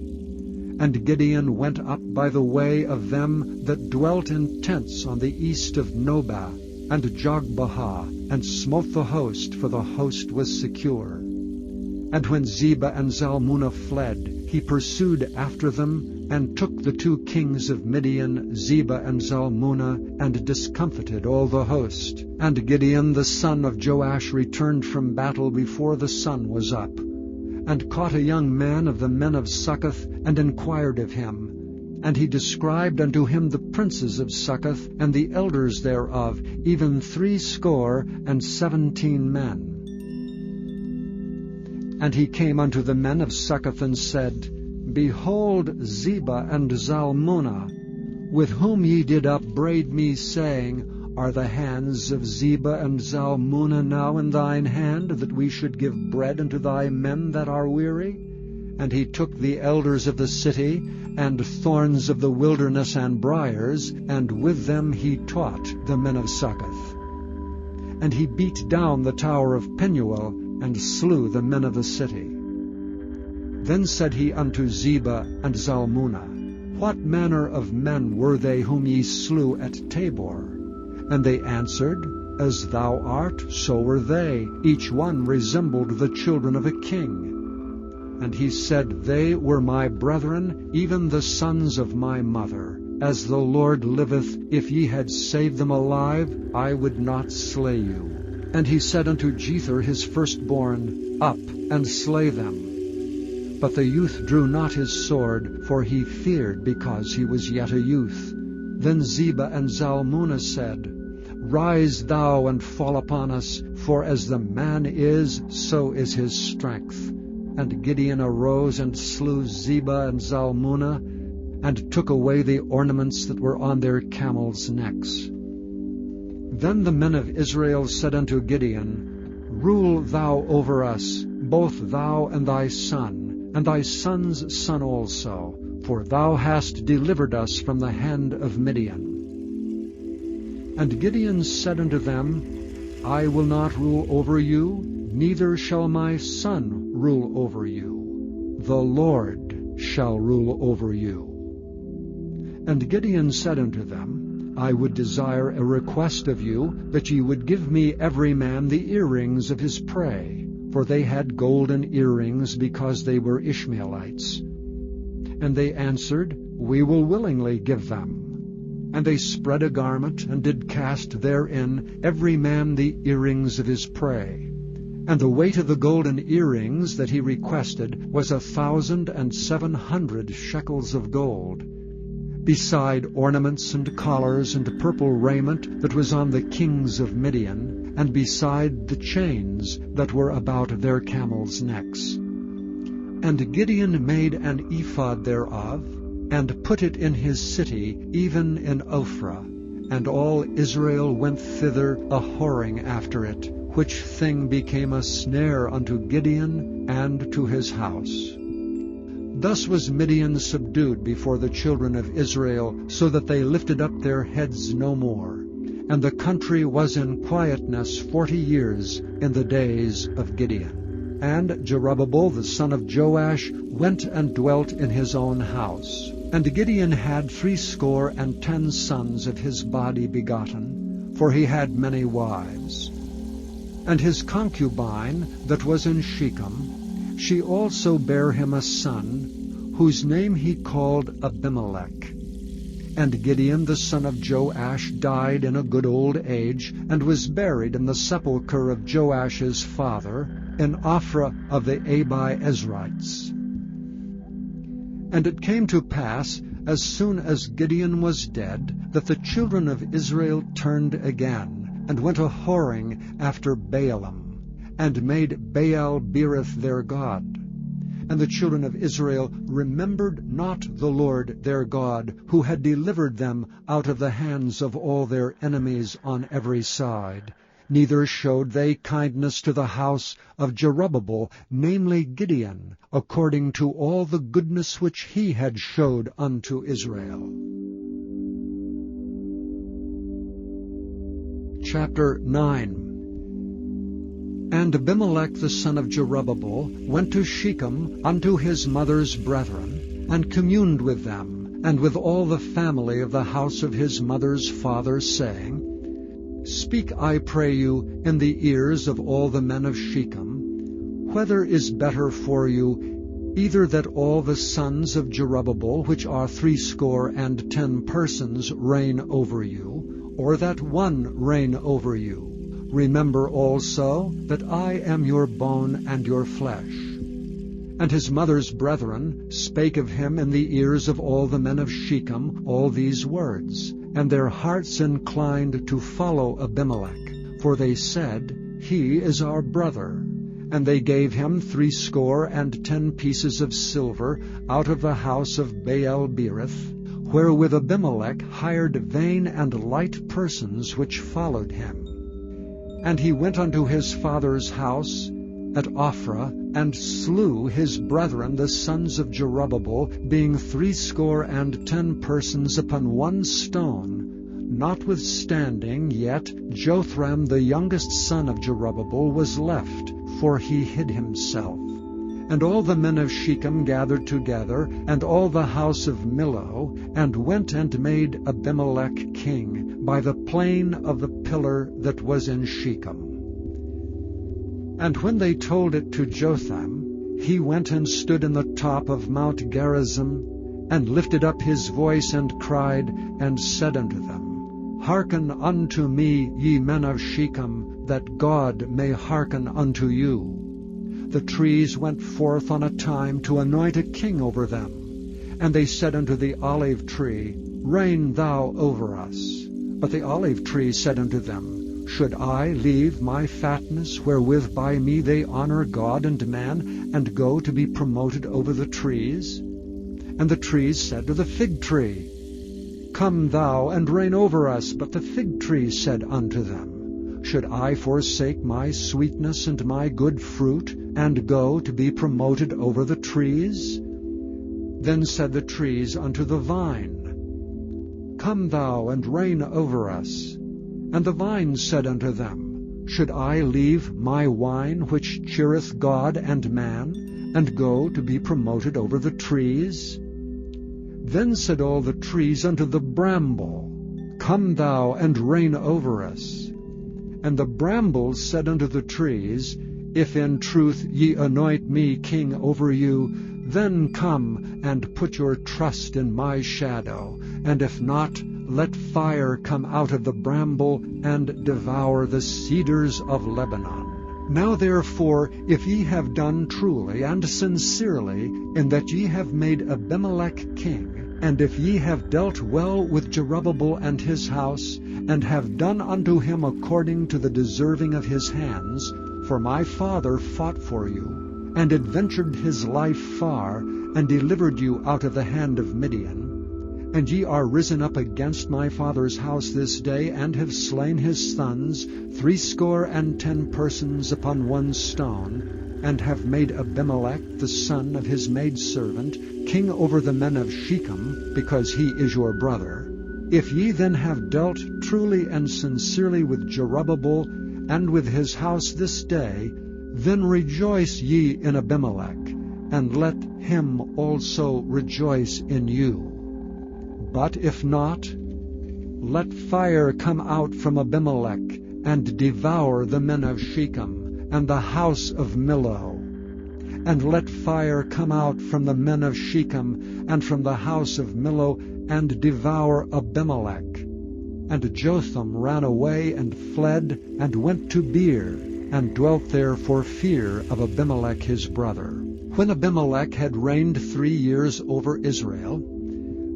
And Gideon went up by the way of them that dwelt in tents on the east of Nobah, and Jogbehah, and smote the host, for the host was secure. And when Zebah and Zalmunna fled, he pursued after them, and took the 2 kings of Midian, Zebah and Zalmunna, and discomfited all the host. And Gideon the son of Joash returned from battle before the sun was up, and caught a young man of the men of Succoth, and inquired of him. And he described unto him the princes of Succoth, and the elders thereof, even 17 men. And he came unto the men of Succoth, and said, Behold Zebah and Zalmunna, with whom ye did upbraid me, saying, Are the hands of Zebah and Zalmunna now in thine hand, that we should give bread unto thy men that are weary? And he took the elders of the city, and thorns of the wilderness and briars, and with them he taught the men of Succoth. And he beat down the tower of Penuel, and slew the men of the city. Then said he unto Zebah and Zalmunna, What manner of men were they whom ye slew at Tabor? And they answered, As thou art, so were they. Each one resembled the children of a king. And he said, They were my brethren, even the sons of my mother. As the Lord liveth, if ye had saved them alive, I would not slay you. And he said unto Jether his firstborn, Up, and slay them. But the youth drew not his sword, for he feared, because he was yet a youth. Then Zebah and Zalmunna said, Rise thou and fall upon us, for as the man is, so is his strength. And Gideon arose and slew Zebah and Zalmunna, and took away the ornaments that were on their camels' necks. Then the men of Israel said unto Gideon, Rule thou over us, both thou and thy son's son also, for thou hast delivered us from the hand of Midian. And Gideon said unto them, I will not rule over you, neither shall my son rule over you. The Lord shall rule over you. And Gideon said unto them, I would desire a request of you, that ye would give me every man the earrings of his prey, for they had golden earrings, because they were Ishmaelites. And they answered, We will willingly give them. And they spread a garment, and did cast therein every man the earrings of his prey. And the weight of the golden earrings that he requested was 1,700 shekels of gold, beside ornaments and collars and purple raiment that was on the kings of Midian, and beside the chains that were about their camels' necks. And Gideon made an ephod thereof, and put it in his city, even in Ophrah. And all Israel went thither a-whoring after it, which thing became a snare unto Gideon and to his house. Thus was Midian subdued before the children of Israel, so that they lifted up their heads no more. And the country was in quietness 40 years in the days of Gideon. And Jerubbabel the son of Joash went and dwelt in his own house. And Gideon had 70 sons of his body begotten, for he had many wives. And his concubine that was in Shechem, she also bare him a son, whose name he called Abimelech. And Gideon the son of Joash died in a good old age, and was buried in the sepulchre of Joash's father, in Ophrah of the Abi-Ezrites. And it came to pass, as soon as Gideon was dead, that the children of Israel turned again, and went a-whoring after Baalim, and made Baal-berith their god. And the children of Israel remembered not the Lord their God, who had delivered them out of the hands of all their enemies on every side. Neither showed they kindness to the house of Jerubbabel, namely Gideon, according to all the goodness which he had showed unto Israel. Chapter 9. And Abimelech the son of Jerubbabel went to Shechem unto his mother's brethren, and communed with them, and with all the family of the house of his mother's father, saying, Speak, I pray you, in the ears of all the men of Shechem, whether is better for you, either that all the sons of Jerubbabel, which are 70 persons, reign over you, or that one reign over you? Remember also that I am your bone and your flesh. And his mother's brethren spake of him in the ears of all the men of Shechem all these words, and their hearts inclined to follow Abimelech, for they said, He is our brother. And they gave him 70 pieces of silver out of the house of Baal-berith, wherewith Abimelech hired vain and light persons which followed him. And he went unto his father's house at Ophrah, and slew his brethren the sons of Jerubbabel, being 70 persons upon one stone. Notwithstanding, yet Jotham the youngest son of Jerubbabel was left, for he hid himself. And all the men of Shechem gathered together, and all the house of Millo, and went and made Abimelech king, by the plain of the pillar that was in Shechem. And when they told it to Jotham, he went and stood in the top of Mount Gerizim, and lifted up his voice, and cried, and said unto them, Hearken unto me, ye men of Shechem, that God may hearken unto you. The trees went forth on a time to anoint a king over them. And they said unto the olive tree, Reign thou over us. But the olive tree said unto them, Should I leave my fatness, wherewith by me they honor God and man, and go to be promoted over the trees? And the trees said to the fig tree, Come thou and reign over us. But the fig tree said unto them, Should I forsake my sweetness and my good fruit, and go to be promoted over the trees? Then said the trees unto the vine, Come thou and reign over us. And the vine said unto them, Should I leave my wine, which cheereth God and man, and go to be promoted over the trees? Then said all the trees unto the bramble, Come thou and reign over us. And the brambles said unto the trees, If in truth ye anoint me king over you, then come and put your trust in my shadow, and if not, let fire come out of the bramble, and devour the cedars of Lebanon. Now therefore, if ye have done truly and sincerely, in that ye have made Abimelech king, and if ye have dealt well with Jerubbabel and his house, and have done unto him according to the deserving of his hands, for my father fought for you, and adventured his life far, and delivered you out of the hand of Midian, and ye are risen up against my father's house this day, and have slain his sons, 70 persons upon one stone, and have made Abimelech the son of his maidservant king over the men of Shechem, because he is your brother. If ye then have dealt truly and sincerely with Jerubbabel and with his house this day, then rejoice ye in Abimelech, and let him also rejoice in you. But if not, let fire come out from Abimelech, and devour the men of Shechem, and the house of Millo. And let fire come out from the men of Shechem, and from the house of Millo, and devour Abimelech. And Jotham ran away and fled, and went to Beer, and dwelt there for fear of Abimelech his brother. When Abimelech had reigned 3 years over Israel,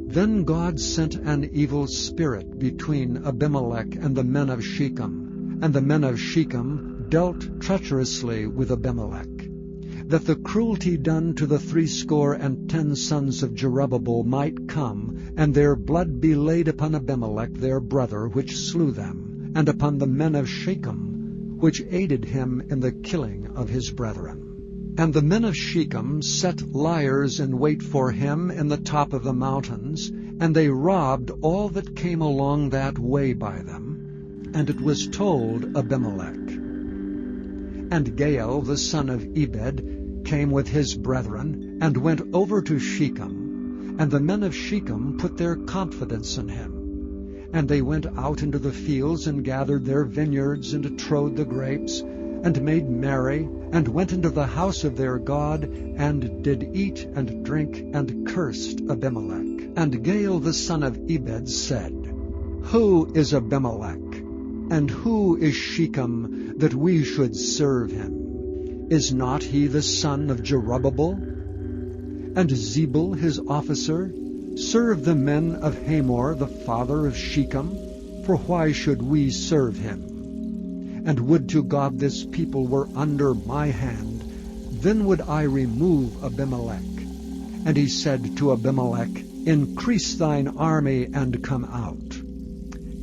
then God sent an evil spirit between Abimelech and the men of Shechem, and the men of Shechem dealt treacherously with Abimelech, that the cruelty done to the 70 sons of Jerubbabel might come, and their blood be laid upon Abimelech their brother, which slew them, and upon the men of Shechem, which aided him in the killing of his brethren. And the men of Shechem set liers in wait for him in the top of the mountains, and they robbed all that came along that way by them. And it was told Abimelech. And Gaal the son of Ebed came with his brethren, and went over to Shechem. And the men of Shechem put their confidence in him. And they went out into the fields, and gathered their vineyards, and trode the grapes, and made merry, and went into the house of their God, and did eat and drink, and cursed Abimelech. And Gaal the son of Ebed said, Who is Abimelech, and who is Shechem, that we should serve him? Is not he the son of Jerubbabel? And Zebul his officer served the men of Hamor the father of Shechem, for why should we serve him? And would to God this people were under my hand, then would I remove Abimelech. And he said to Abimelech, Increase thine army, and come out.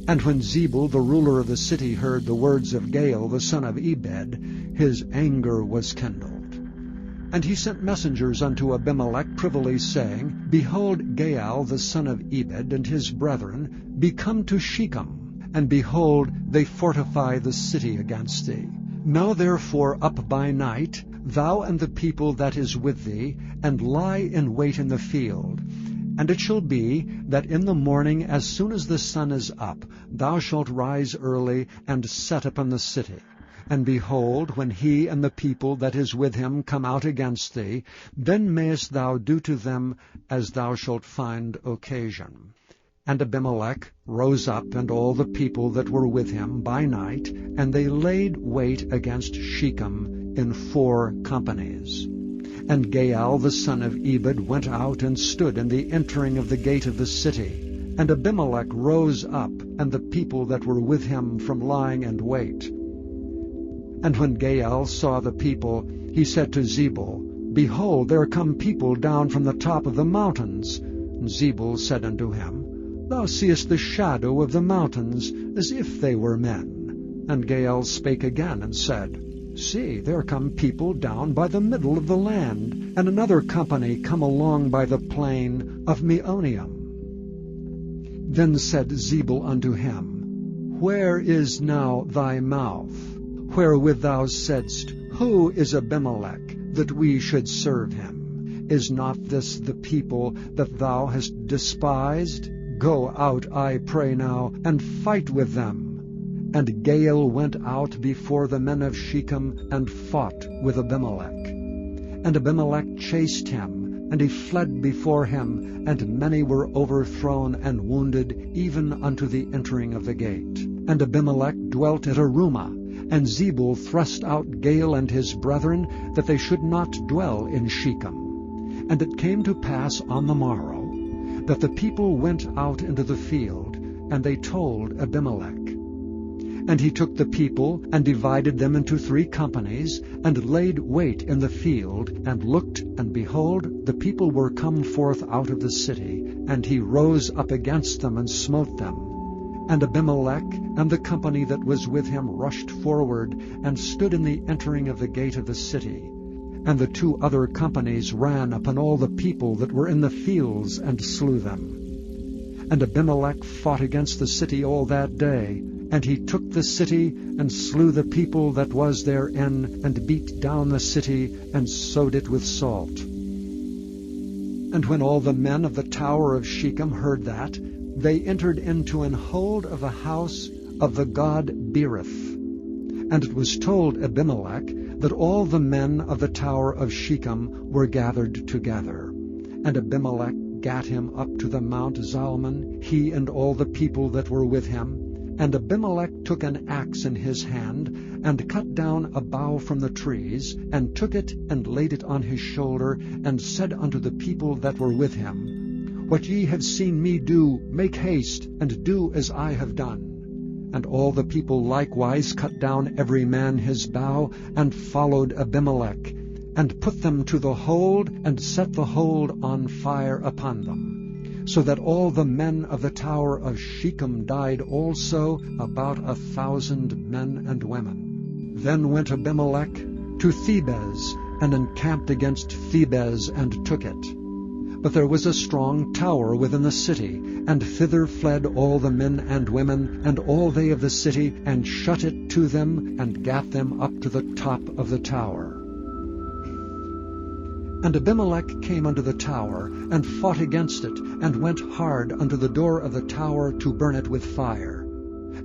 And when Zebul the ruler of the city heard the words of Gaal the son of Ebed, his anger was kindled. And he sent messengers unto Abimelech privily, saying, Behold, Gaal the son of Ebed and his brethren be come to Shechem, and behold, they fortify the city against thee. Now therefore up by night, thou and the people that is with thee, and lie in wait in the field. And it shall be, that in the morning, as soon as the sun is up, thou shalt rise early, and set upon the city. And behold, when he and the people that is with him come out against thee, then mayest thou do to them as thou shalt find occasion. And Abimelech rose up, and all the people that were with him by night, and they laid wait against Shechem in 4 companies. And Gaal the son of Ebed went out and stood in the entering of the gate of the city, And Abimelech rose up, and the people that were with him, from lying in wait. And when Gaal saw the people, he said to Zebul, Behold, there come people down from the top of the mountains. And Zebul said unto him, Thou seest the shadow of the mountains, as if they were men. And Gaal spake again, and said, See, there come people down by the middle of the land, and another company come along by the plain of Meonium. Then said Zebul unto him, Where is now thy mouth, wherewith thou saidst, Who is Abimelech, that we should serve him? Is not this the people that thou hast despised? Go out, I pray now, and fight with them. And Gaal went out before the men of Shechem, and fought with Abimelech. And Abimelech chased him, and he fled before him, and many were overthrown and wounded, even unto the entering of the gate. And Abimelech dwelt at Arumah, and Zebul thrust out Gaal and his brethren, that they should not dwell in Shechem. And it came to pass on the morrow, that the people went out into the field, and they told Abimelech. And he took the people, and divided them into 3 companies, and laid wait in the field, and looked, and behold, the people were come forth out of the city, and he rose up against them, and smote them. And Abimelech and the company that was with him rushed forward, and stood in the entering of the gate of the city. And the 2 other companies ran upon all the people that were in the fields, and slew them. And Abimelech fought against the city all that day, and he took the city, and slew the people that was therein, and beat down the city, and sowed it with salt. And when all the men of the tower of Shechem heard that, they entered into an hold of the house of the god Berith. And it was told Abimelech that all the men of the tower of Shechem were gathered together. And Abimelech gat him up to the Mount Zalmon, he and all the people that were with him. And Abimelech took an axe in his hand, and cut down a bough from the trees, and took it, and laid it on his shoulder, and said unto the people that were with him, What ye have seen me do, make haste, and do as I have done. And all the people likewise cut down every man his bough, and followed Abimelech, and put them to the hold, and set the hold on fire upon them. So that all the men of the tower of Shechem died also, about 1,000 men and women. Then went Abimelech to Thebez, and encamped against Thebez, and took it. But there was a strong tower within the city, and thither fled all the men and women, and all they of the city, and shut it to them, and gat them up to the top of the tower. And Abimelech came unto the tower, and fought against it, and went hard unto the door of the tower to burn it with fire.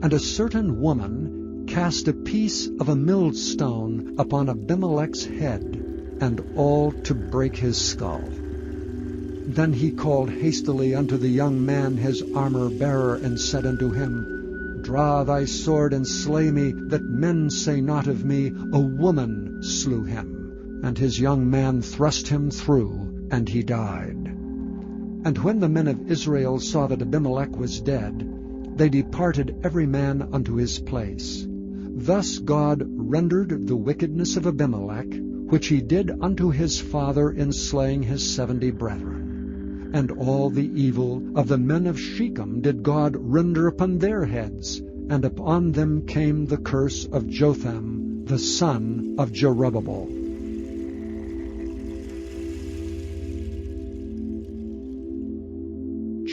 And a certain woman cast a piece of a millstone upon Abimelech's head, and all to break his skull. Then he called hastily unto the young man his armor-bearer, and said unto him, Draw thy sword, and slay me, that men say not of me, A woman slew him. And his young man thrust him through, and he died. And when the men of Israel saw that Abimelech was dead, they departed every man unto his place. Thus God rendered the wickedness of Abimelech, which he did unto his father in slaying his 70 brethren. And all the evil of the men of Shechem did God render upon their heads, and upon them came the curse of Jotham, the son of Jerubbaal.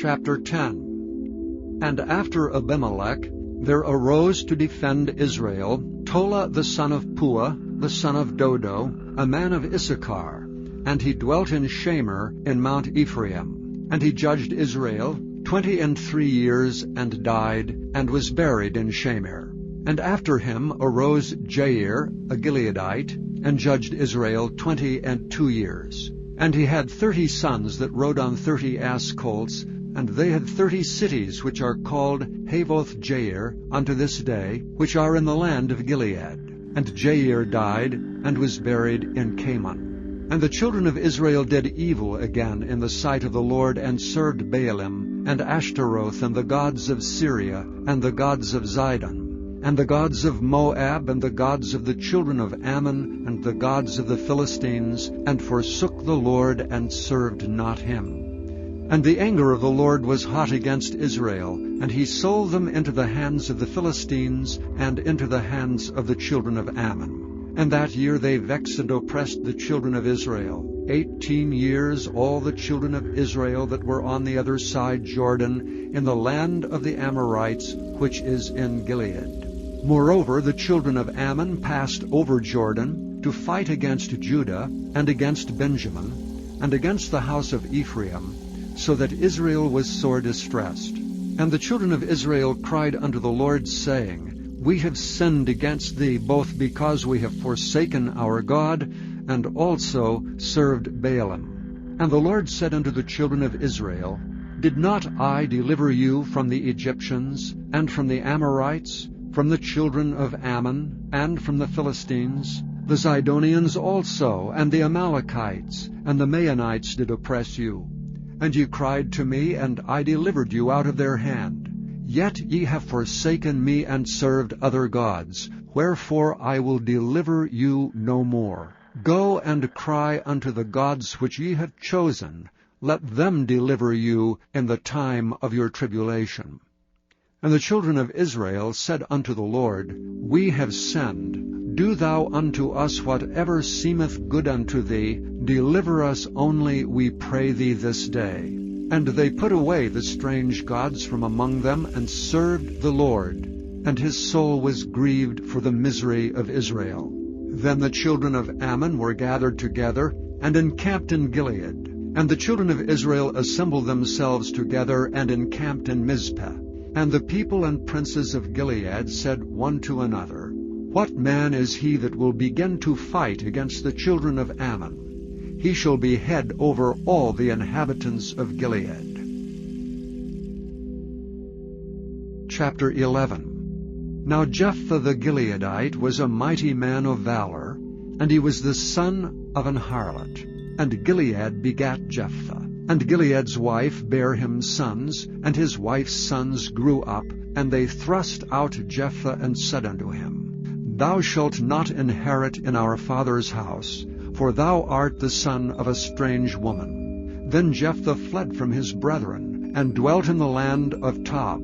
Chapter 10. And after Abimelech there arose to defend Israel Tola the son of Puah, the son of Dodo, a man of Issachar, and he dwelt in Shamer in Mount Ephraim. And he judged Israel 23 years, and died, and was buried in Shamer. And after him arose Jair, a Gileadite, and judged Israel 22 years. And he had 30 sons that rode on 30 ass colts, and they had 30 cities which are called Havoth Jair unto this day, which are in the land of Gilead. And Jair died, and was buried in Camon. And the children of Israel did evil again in the sight of the Lord, and served Baalim, and Ashtaroth, and the gods of Syria, and the gods of Zidon, and the gods of Moab, and the gods of the children of Ammon, and the gods of the Philistines, and forsook the Lord, and served not him. And the anger of the Lord was hot against Israel, and he sold them into the hands of the Philistines, and into the hands of the children of Ammon. And that year they vexed and oppressed the children of Israel. 18 years all the children of Israel that were on the other side Jordan, in the land of the Amorites, which is in Gilead. Moreover, the children of Ammon passed over Jordan to fight against Judah, and against Benjamin, and against the house of Ephraim, so that Israel was sore distressed. And the children of Israel cried unto the Lord, saying, We have sinned against thee, both because we have forsaken our God, and also served Baalim. And the Lord said unto the children of Israel, Did not I deliver you from the Egyptians, and from the Amorites, from the children of Ammon, and from the Philistines? The Zidonians also, and the Amalekites, and the Maonites did oppress you. And ye cried to me, and I delivered you out of their hand. Yet ye have forsaken me, and served other gods. Wherefore I will deliver you no more. Go and cry unto the gods which ye have chosen. Let them deliver you in the time of your tribulation. And the children of Israel said unto the Lord, We have sinned. Do thou unto us whatever seemeth good unto thee. Deliver us only, we pray thee, this day. And they put away the strange gods from among them, and served the Lord. And his soul was grieved for the misery of Israel. Then the children of Ammon were gathered together, and encamped in Gilead. And the children of Israel assembled themselves together, and encamped in Mizpeh. And the people and princes of Gilead said one to another, What man is he that will begin to fight against the children of Ammon? He shall be head over all the inhabitants of Gilead. Chapter 11. Now Jephthah the Gileadite was a mighty man of valor, and he was the son of an harlot. And Gilead begat Jephthah. And Gilead's wife bare him sons, and his wife's sons grew up, and they thrust out Jephthah, and said unto him, Thou shalt not inherit in our father's house, for thou art the son of a strange woman. Then Jephthah fled from his brethren, and dwelt in the land of Tob.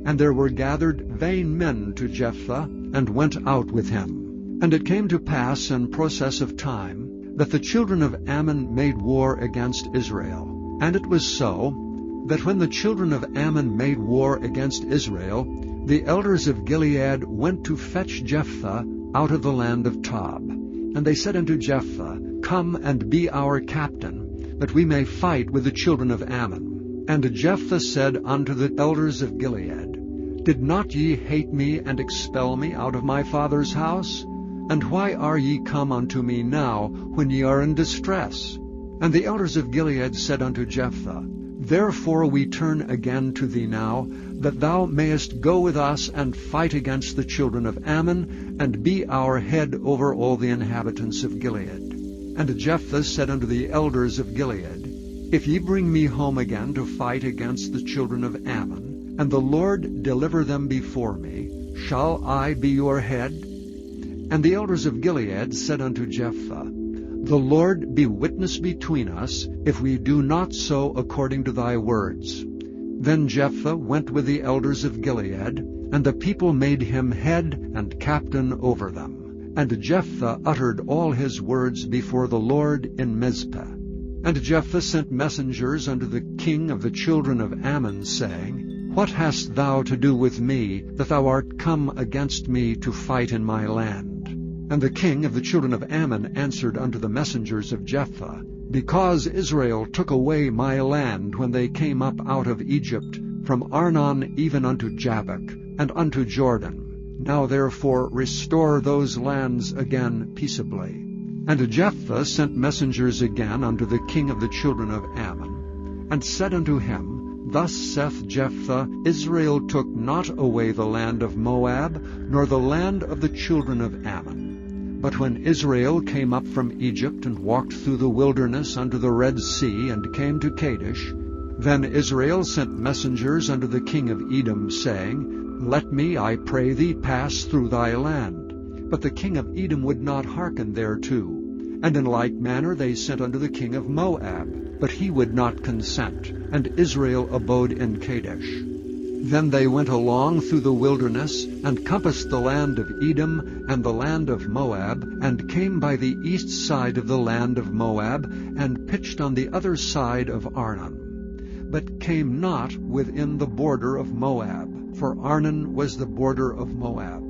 And there were gathered vain men to Jephthah, and went out with him. And it came to pass in process of time, that the children of Ammon made war against Israel. And it was so, that when the children of Ammon made war against Israel, the elders of Gilead went to fetch Jephthah out of the land of Tob. And they said unto Jephthah, Come and be our captain, that we may fight with the children of Ammon. And Jephthah said unto the elders of Gilead, Did not ye hate me, and expel me out of my father's house? And why are ye come unto me now, when ye are in distress? And the elders of Gilead said unto Jephthah, Therefore we turn again to thee now, that thou mayest go with us and fight against the children of Ammon, and be our head over all the inhabitants of Gilead. And Jephthah said unto the elders of Gilead, If ye bring me home again to fight against the children of Ammon, and the Lord deliver them before me, shall I be your head? And the elders of Gilead said unto Jephthah, The Lord be witness between us, if we do not so according to thy words. Then Jephthah went with the elders of Gilead, and the people made him head and captain over them. And Jephthah uttered all his words before the Lord in Mizpeh. And Jephthah sent messengers unto the king of the children of Ammon, saying, What hast thou to do with me, that thou art come against me to fight in my land? And the king of the children of Ammon answered unto the messengers of Jephthah, Because Israel took away my land when they came up out of Egypt, from Arnon even unto Jabbok, and unto Jordan. Now therefore restore those lands again peaceably. And Jephthah sent messengers again unto the king of the children of Ammon, and said unto him, Thus saith Jephthah, Israel took not away the land of Moab, nor the land of the children of Ammon. But when Israel came up from Egypt, and walked through the wilderness unto the Red Sea, and came to Kadesh, Then Israel sent messengers unto the king of Edom, saying, Let me, I pray thee, pass through thy land. But the king of Edom would not hearken thereto. And in like manner they sent unto the king of Moab, but he would not consent, and Israel abode in Kadesh. Then they went along through the wilderness, and compassed the land of Edom and the land of Moab, and came by the east side of the land of Moab, and pitched on the other side of Arnon, but came not within the border of Moab, for Arnon was the border of Moab.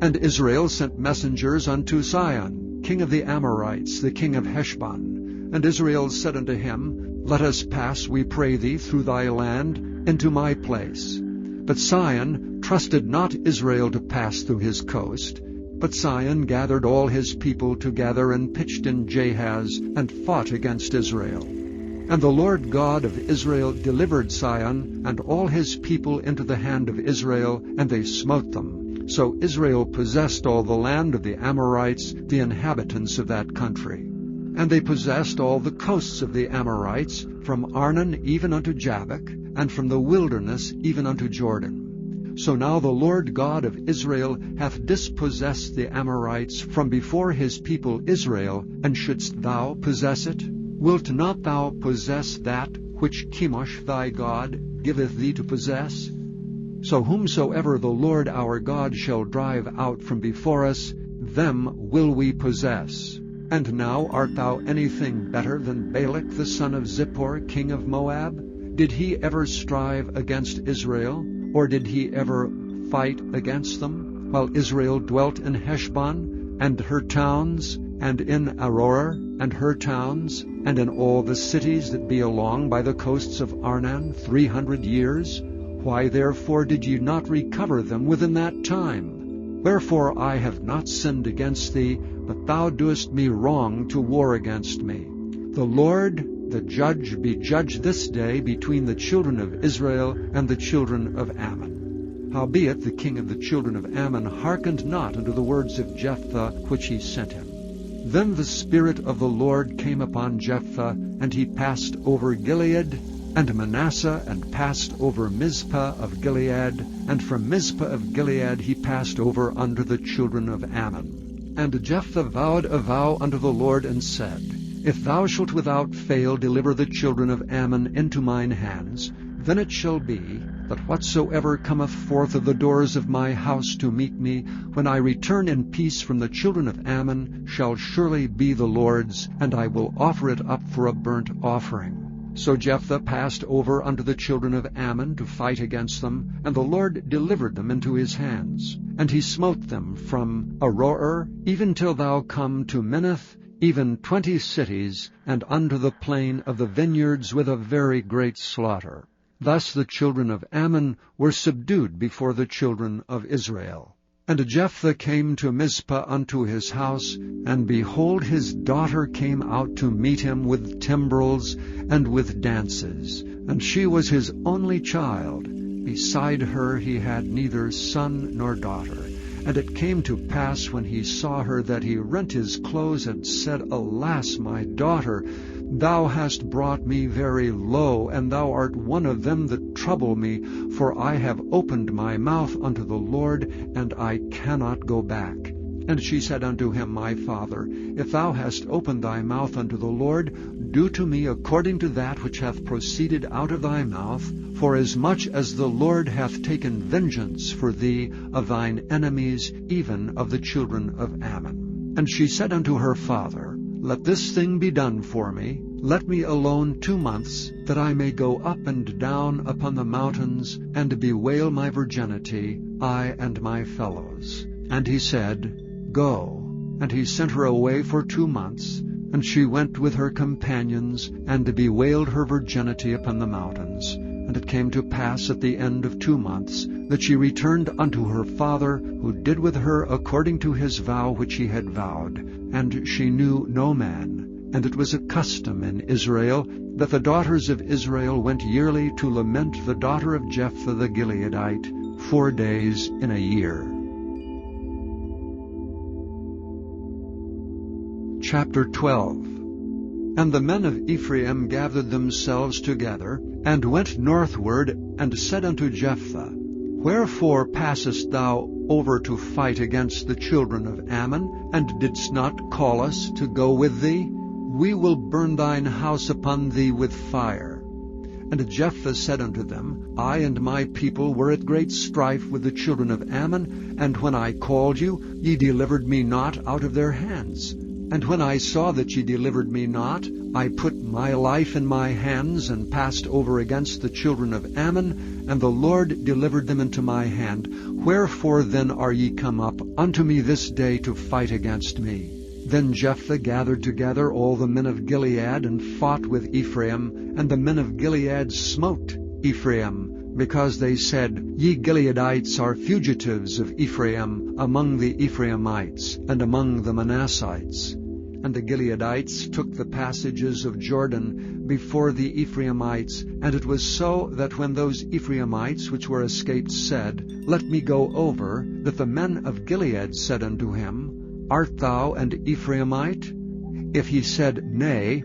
And Israel sent messengers unto Sihon, king of the Amorites, the king of Heshbon. And Israel said unto him, Let us pass, we pray thee, through thy land into my place. But Sihon trusted not Israel to pass through his coast. But Sihon gathered all his people together, and pitched in Jahaz, and fought against Israel. And the Lord God of Israel delivered Sihon and all his people into the hand of Israel, and they smote them. So Israel possessed all the land of the Amorites, the inhabitants of that country. And they possessed all the coasts of the Amorites, from Arnon even unto Jabbok, and from the wilderness even unto Jordan. So now the Lord God of Israel hath dispossessed the Amorites from before his people Israel, and shouldst thou possess it? Wilt not thou possess that which Chemosh thy God giveth thee to possess? So whomsoever the Lord our God shall drive out from before us, them will we possess. And now art thou anything better than Balak the son of Zippor, king of Moab? Did he ever strive against Israel, or did he ever fight against them, while Israel dwelt in Heshbon, and her towns, and in Aroer, and her towns, and in all the cities that be along by the coasts of Arnon 300 years? Why therefore did ye not recover them within that time? Wherefore I have not sinned against thee, but thou doest me wrong to war against me. The Lord, the judge, be judged this day between the children of Israel and the children of Ammon. Howbeit the king of the children of Ammon hearkened not unto the words of Jephthah which he sent him. Then the Spirit of the Lord came upon Jephthah, and he passed over Gilead and Manasseh, and passed over Mizpah of Gilead, and from Mizpah of Gilead he passed over unto the children of Ammon. And Jephthah vowed a vow unto the Lord, and said, If thou shalt without fail deliver the children of Ammon into mine hands, then it shall be, that whatsoever cometh forth of the doors of my house to meet me, when I return in peace from the children of Ammon, shall surely be the Lord's, and I will offer it up for a burnt offering. So Jephthah passed over unto the children of Ammon to fight against them, and the Lord delivered them into his hands. And he smote them from Aroer, even till thou come to Minnith, even 20 cities, and unto the plain of the vineyards with a very great slaughter. Thus the children of Ammon were subdued before the children of Israel. And Jephthah came to Mizpah unto his house, and behold, his daughter came out to meet him with timbrels and with dances, and she was his only child. Beside her he had neither son nor daughter. And it came to pass, when he saw her, that he rent his clothes, and said, Alas, my daughter, thou hast brought me very low, and thou art one of them that trouble me, for I have opened my mouth unto the Lord, and I cannot go back. And she said unto him, My father, if thou hast opened thy mouth unto the Lord, do to me according to that which hath proceeded out of thy mouth, forasmuch as the Lord hath taken vengeance for thee of thine enemies, even of the children of Ammon. And she said unto her father, Let this thing be done for me. Let me alone 2 months, that I may go up and down upon the mountains, and bewail my virginity, I and my fellows. And he said, Go. And he sent her away for 2 months, and she went with her companions, and bewailed her virginity upon the mountains. And it came to pass at the end of 2 months, that she returned unto her father, who did with her according to his vow which he had vowed. And she knew no man. And it was a custom in Israel, that the daughters of Israel went yearly to lament the daughter of Jephthah the Gileadite 4 days in a year. Chapter 12. And the men of Ephraim gathered themselves together, and went northward, and said unto Jephthah, Wherefore passest thou over to fight against the children of Ammon, and didst not call us to go with thee? We will burn thine house upon thee with fire. And Jephthah said unto them, I and my people were at great strife with the children of Ammon, and when I called you, ye delivered me not out of their hands. And when I saw that ye delivered me not, I put my life in my hands, and passed over against the children of Ammon, and the Lord delivered them into my hand. Wherefore then are ye come up unto me this day to fight against me? Then Jephthah gathered together all the men of Gilead, and fought with Ephraim, and the men of Gilead smote Ephraim, because they said, Ye Gileadites are fugitives of Ephraim among the Ephraimites, and among the Manassites. And the Gileadites took the passages of Jordan before the Ephraimites. And it was so that when those Ephraimites which were escaped said, Let me go over, that the men of Gilead said unto him, Art thou an Ephraimite? If he said, Nay,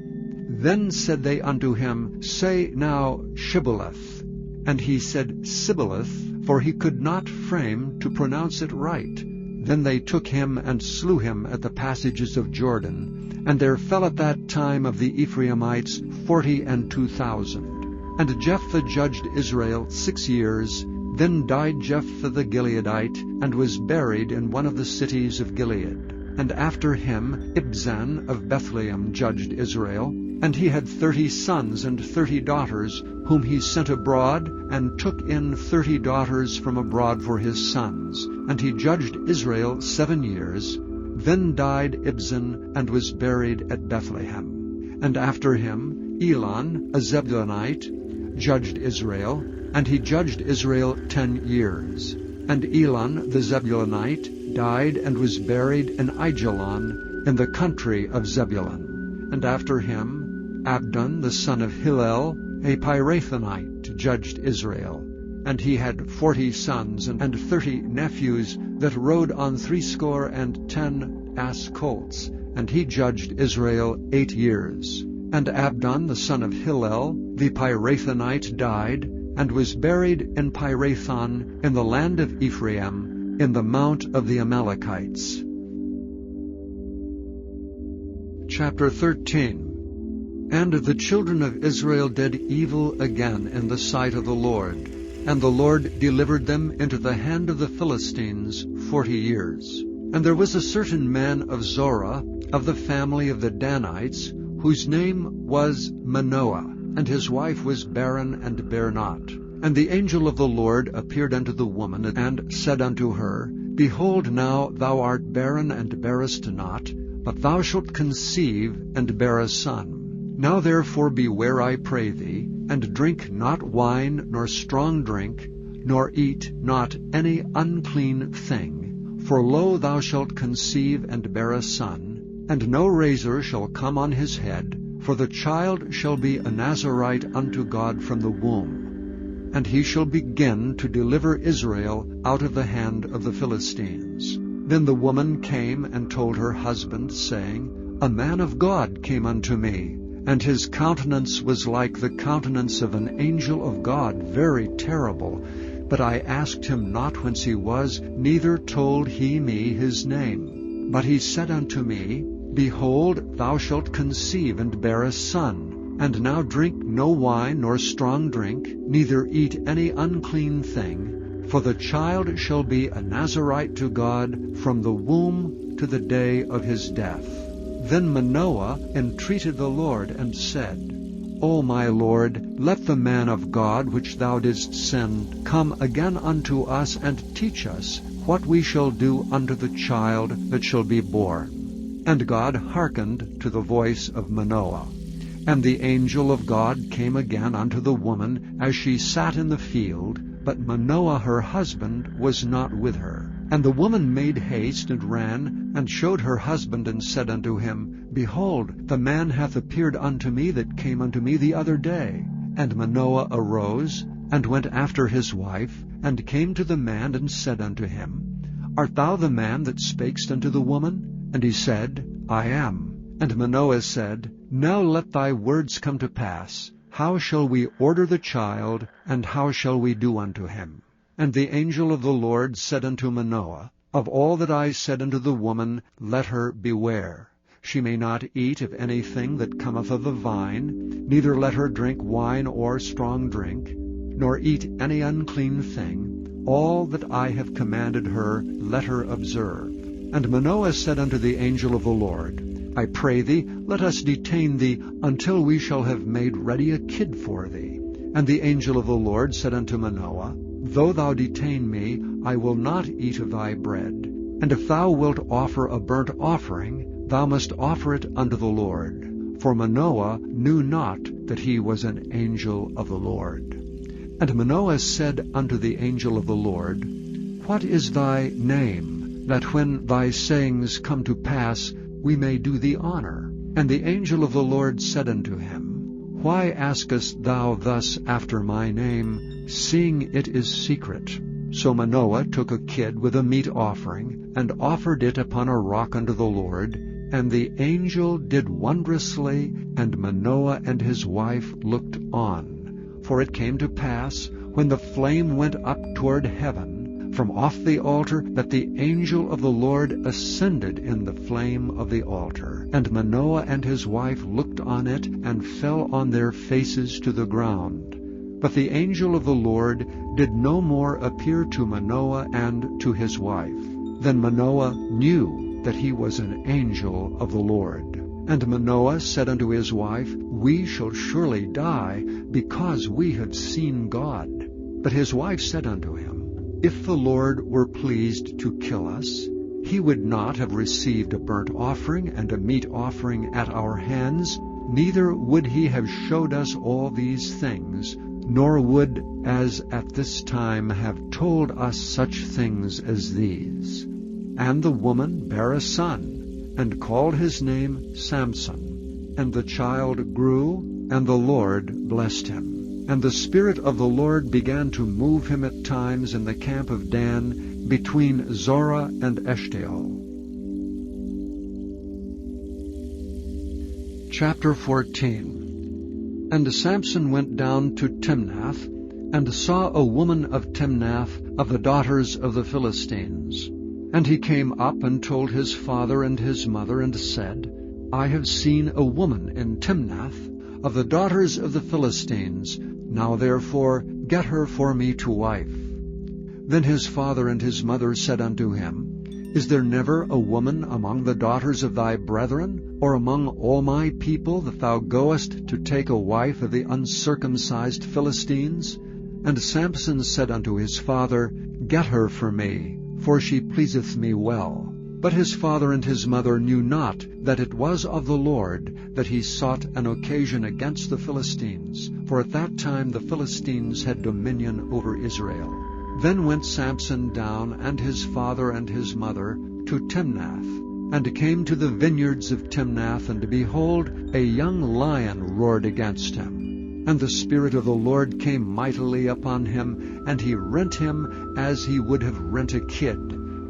then said they unto him, Say now Shibboleth. And he said Sibboleth, for he could not frame to pronounce it right. Then they took him and slew him at the passages of Jordan. And there fell at that time of the Ephraimites 42,000. And Jephthah judged Israel 6 years. Then died Jephthah the Gileadite, and was buried in one of the cities of Gilead. And after him Ibzan of Bethlehem judged Israel. And he had 30 sons and 30 daughters, whom he sent abroad, and took in 30 daughters from abroad for his sons. And he judged Israel 7 years. Then died Ibzan, and was buried at Bethlehem. And after him Elon, a Zebulunite, judged Israel. And he judged Israel 10 years. And Elon the Zebulunite died, and was buried in Aijalon, in the country of Zebulun. And after him Abdon the son of Hillel, a Pirathonite, judged Israel. And he had 40 sons and 30 nephews, that rode on 60 ass colts. And he judged Israel 8 years. And Abdon the son of Hillel, the Pirathonite, died, and was buried in Pirathon, in the land of Ephraim, in the mount of the Amalekites. Chapter 13. And the children of Israel did evil again in the sight of the Lord, and the Lord delivered them into the hand of the Philistines 40 years. And there was a certain man of Zorah, of the family of the Danites, whose name was Manoah, and his wife was barren and bare not. And the angel of the Lord appeared unto the woman, and said unto her, Behold, now thou art barren and bearest not, but thou shalt conceive and bear a son. Now therefore beware, I pray thee, and drink not wine nor strong drink, nor eat not any unclean thing. For lo, thou shalt conceive and bear a son, and no razor shall come on his head, for the child shall be a Nazarite unto God from the womb. And he shall begin to deliver Israel out of the hand of the Philistines. Then the woman came and told her husband, saying, A man of God came unto me, and his countenance was like the countenance of an angel of God, very terrible. But I asked him not whence he was, neither told he me his name. But he said unto me, Behold, thou shalt conceive and bear a son, and now drink no wine nor strong drink, neither eat any unclean thing, for the child shall be a Nazarite to God from the womb to the day of his death. Then Manoah entreated the Lord, and said, O my Lord, let the man of God which thou didst send come again unto us, and teach us what we shall do unto the child that shall be born. And God hearkened to the voice of Manoah. And the angel of God came again unto the woman as she sat in the field, but Manoah her husband was not with her. And the woman made haste, and ran, and showed her husband, and said unto him, Behold, the man hath appeared unto me that came unto me the other day. And Manoah arose, and went after his wife, and came to the man, and said unto him, Art thou the man that spakest unto the woman? And he said, I am. And Manoah said, Now let thy words come to pass. how shall we order the child, and how shall we do unto him? And the angel of the Lord said unto Manoah, Of all that I said unto the woman, let her beware. She may not eat of anything that cometh of the vine, neither let her drink wine or strong drink, nor eat any unclean thing. All that I have commanded her, let her observe. And Manoah said unto the angel of the Lord, I pray thee, let us detain thee until we shall have made ready a kid for thee. And the angel of the Lord said unto Manoah, Though thou detain me, I will not eat of thy bread. And if thou wilt offer a burnt offering, thou must offer it unto the Lord. For Manoah knew not that he was an angel of the Lord. And Manoah said unto the angel of the Lord, What is thy name, that when thy sayings come to pass, we may do thee honor? And the angel of the Lord said unto him, Why askest thou thus after my name, seeing it is secret? So Manoah took a kid with a meat offering, and offered it upon a rock unto the Lord. And the angel did wondrously, and Manoah and his wife looked on. For it came to pass, when the flame went up toward heaven, from off the altar, that the angel of the Lord ascended in the flame of the altar. And Manoah and his wife looked on it, and fell on their faces to the ground. But the angel of the Lord did no more appear to Manoah and to his wife. Then Manoah knew that he was an angel of the Lord. And Manoah said unto his wife, We shall surely die, because we have seen God. But his wife said unto him, If the Lord were pleased to kill us, he would not have received a burnt offering and a meat offering at our hands, neither would he have showed us all these things, nor would, as at this time, have told us such things as these. And the woman bare a son, and called his name Samson. And the child grew, and the Lord blessed him. And the Spirit of the Lord began to move him at times in the camp of Dan, between Zorah and Eshtaol. Chapter 14. And Samson went down to Timnath, and saw a woman of Timnath, of the daughters of the Philistines. And he came up and told his father and his mother, and said, I have seen a woman in Timnath, of the daughters of the Philistines. Now therefore get her for me to wife. Then his father and his mother said unto him, Is there never a woman among the daughters of thy brethren, or among all my people, that thou goest to take a wife of the uncircumcised Philistines? And Samson said unto his father, Get her for me, for she pleaseth me well. But his father and his mother knew not that it was of the Lord that he sought an occasion against the Philistines, for at that time the Philistines had dominion over Israel. Then went Samson down, and his father and his mother, to Timnath, and came to the vineyards of Timnath, and behold, a young lion roared against him. And the Spirit of the Lord came mightily upon him, and he rent him as he would have rent a kid.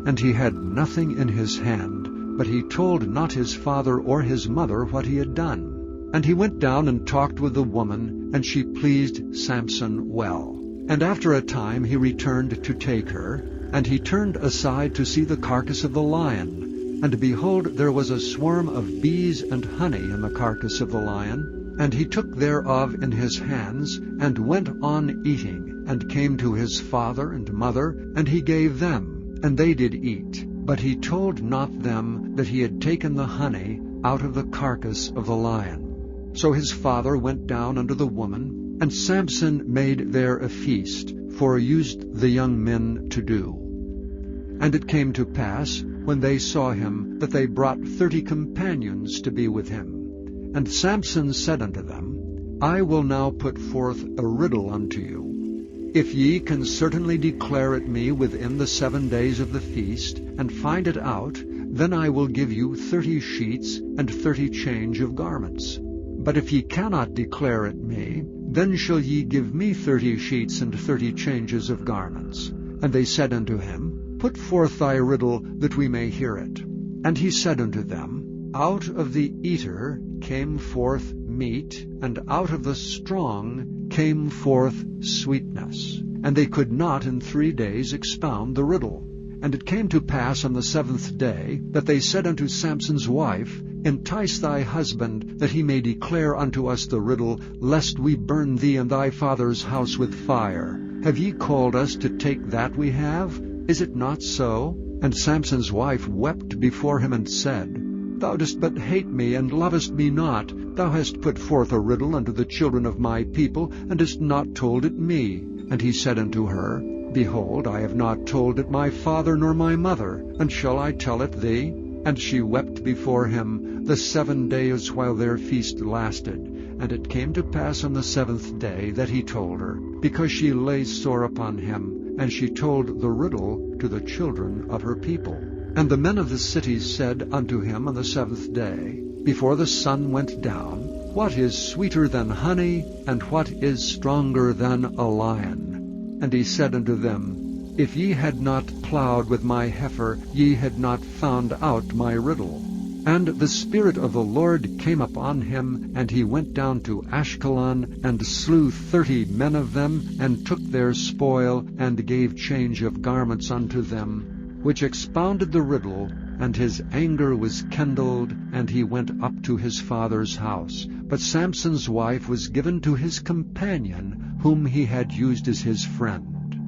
And he had nothing in his hand, but he told not his father or his mother what he had done. And he went down and talked with the woman, and she pleased Samson well. And after a time he returned to take her, and he turned aside to see the carcass of the lion. And behold, there was a swarm of bees and honey in the carcass of the lion. And he took thereof in his hands, and went on eating, and came to his father and mother, and he gave them, and they did eat. But he told not them that he had taken the honey out of the carcass of the lion. So his father went down unto the woman, and Samson made there a feast, for used the young men to do. And it came to pass, when they saw him, that they brought 30 companions to be with him. And Samson said unto them, I will now put forth a riddle unto you. If ye can certainly declare it me within the 7 days of the feast, and find it out, then I will give you 30 sheets and 30 change of garments. But if ye cannot declare it me, then shall ye give me 30 sheets and 30 changes of garments. And they said unto him, Put forth thy riddle, that we may hear it. And he said unto them, Out of the eater came forth meat, and out of the strong came forth sweetness. And they could not in 3 days expound the riddle. And it came to pass on the 7th day, that they said unto Samson's wife, Entice thy husband, that he may declare unto us the riddle, lest we burn thee and thy father's house with fire. Have ye called us to take that we have? Is it not so? And Samson's wife wept before him, and said, Thou dost but hate me, and lovest me not. Thou hast put forth a riddle unto the children of my people, and hast not told it me. And he said unto her, Behold, I have not told it my father nor my mother, and shall I tell it thee? And she wept before him the 7 days while their feast lasted. And it came to pass on the 7th day that he told her, because she lay sore upon him, and she told the riddle to the children of her people. And the men of the city said unto him on the 7th day, before the sun went down, What is sweeter than honey, and what is stronger than a lion? And he said unto them, If ye had not plowed with my heifer, ye had not found out my riddle. And the Spirit of the Lord came upon him, and he went down to Ashkelon, and slew 30 men of them, and took their spoil, and gave change of garments unto them, which expounded the riddle. And his anger was kindled, and he went up to his father's house. But Samson's wife was given to his companion, whom he had used as his friend.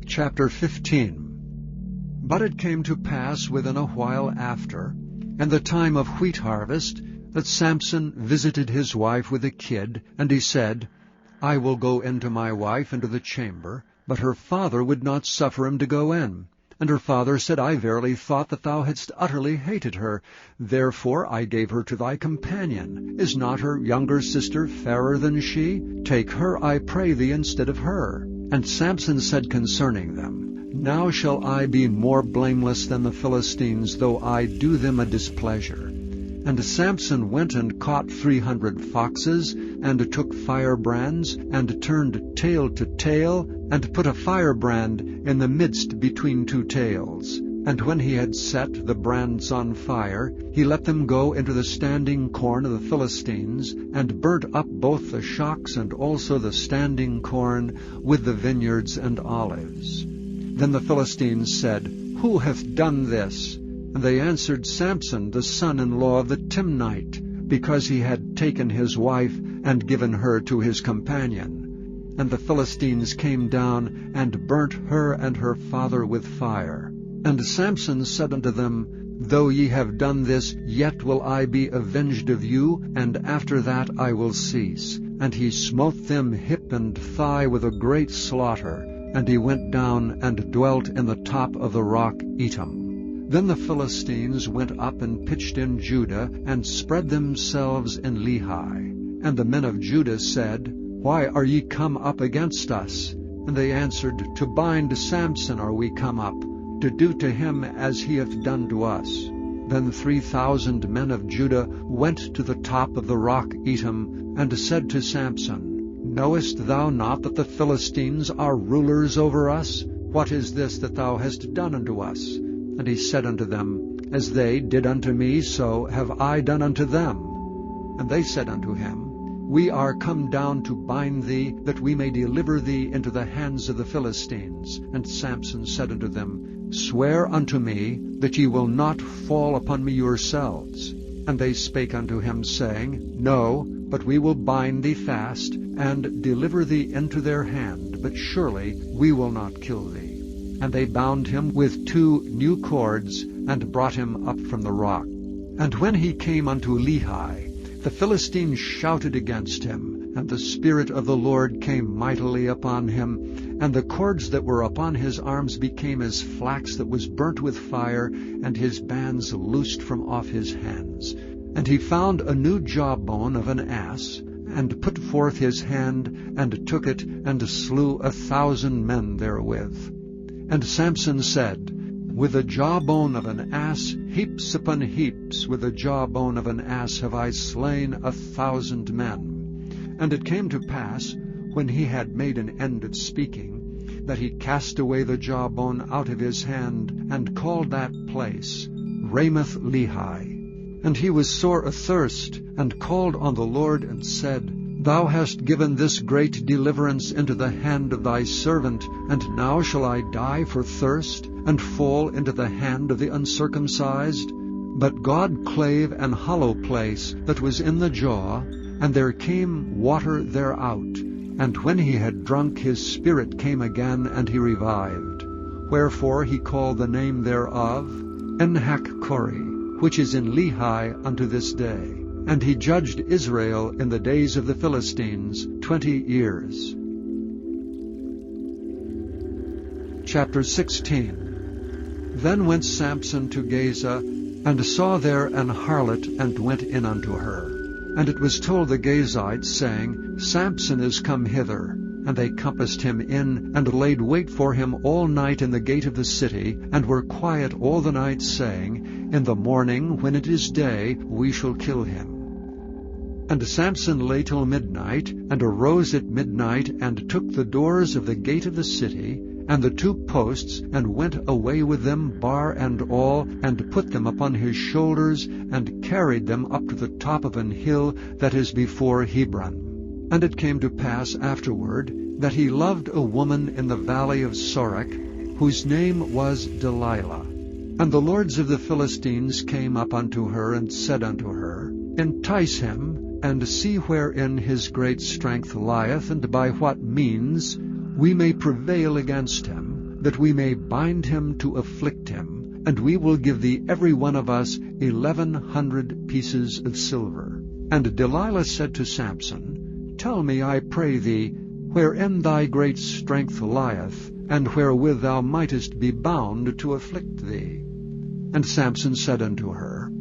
Chapter 15. But it came to pass within a while after, in the time of wheat harvest, that Samson visited his wife with a kid, and he said, I will go in to my wife into the chamber. But her father would not suffer him to go in. And her father said, I verily thought that thou hadst utterly hated her. Therefore I gave her to thy companion. Is not her younger sister fairer than she? Take her, I pray thee, instead of her. And Samson said concerning them, Now shall I be more blameless than the Philistines, though I do them a displeasure. And Samson went and caught 300 foxes, and took firebrands, and turned tail to tail, and put a firebrand in the midst between 2 tails. And when he had set the brands on fire, he let them go into the standing corn of the Philistines, and burnt up both the shocks and also the standing corn with the vineyards and olives. Then the Philistines said, Who hath done this? And they answered, Samson, the son-in-law of the Timnite, because he had taken his wife and given her to his companion. And the Philistines came down and burnt her and her father with fire. And Samson said unto them, Though ye have done this, yet will I be avenged of you, and after that I will cease. And he smote them hip and thigh with a great slaughter. And he went down and dwelt in the top of the rock Etam. Then the Philistines went up and pitched in Judah, and spread themselves in Lehi. And the men of Judah said, Why are ye come up against us? And they answered, To bind Samson are we come up, to do to him as he hath done to us. Then 3,000 men of Judah went to the top of the rock Etam, and said to Samson, Knowest thou not that the Philistines are rulers over us? What is this that thou hast done unto us? And he said unto them, As they did unto me, so have I done unto them. And they said unto him, We are come down to bind thee, that we may deliver thee into the hands of the Philistines. And Samson said unto them, Swear unto me that ye will not fall upon me yourselves. And they spake unto him, saying, No, but we will bind thee fast, and deliver thee into their hand, but surely we will not kill thee. And they bound him with 2 new cords, and brought him up from the rock. And when he came unto Lehi, the Philistines shouted against him, and the Spirit of the Lord came mightily upon him, and the cords that were upon his arms became as flax that was burnt with fire, and his bands loosed from off his hands. And he found a new jawbone of an ass, and put forth his hand, and took it, and slew 1,000 men therewith. And Samson said, With the jawbone of an ass, heaps upon heaps, with the jawbone of an ass have I slain 1,000 men. And it came to pass, when he had made an end of speaking, that he cast away the jawbone out of his hand, and called that place Ramoth Lehi. And he was sore athirst, and called on the Lord, and said, Thou hast given this great deliverance into the hand of thy servant, and now shall I die for thirst, and fall into the hand of the uncircumcised? But God clave an hollow place that was in the jaw, and there came water thereout. And when he had drunk, his spirit came again, and he revived. Wherefore he called the name thereof Enhakkore, which is in Lehi unto this day. And he judged Israel in the days of the Philistines 20 years. Chapter 16. Then went Samson to Gaza, and saw there an harlot, and went in unto her. And it was told the Gazites, saying, Samson is come hither. And they compassed him in, and laid wait for him all night in the gate of the city, and were quiet all the night, saying, In the morning, when it is day, we shall kill him. And Samson lay till midnight, and arose at midnight, and took the doors of the gate of the city, and the 2 posts, and went away with them, bar and all, and put them upon his shoulders, and carried them up to the top of an hill that is before Hebron. And it came to pass afterward, that he loved a woman in the valley of Sorek, whose name was Delilah. And the lords of the Philistines came up unto her, and said unto her, Entice him, and see wherein his great strength lieth, and by what means we may prevail against him, that we may bind him to afflict him, and we will give thee every one of us 1,100 pieces of silver. And Delilah said to Samson, Tell me, I pray thee, wherein thy great strength lieth, and wherewith thou mightest be bound to afflict thee. And Samson said unto her,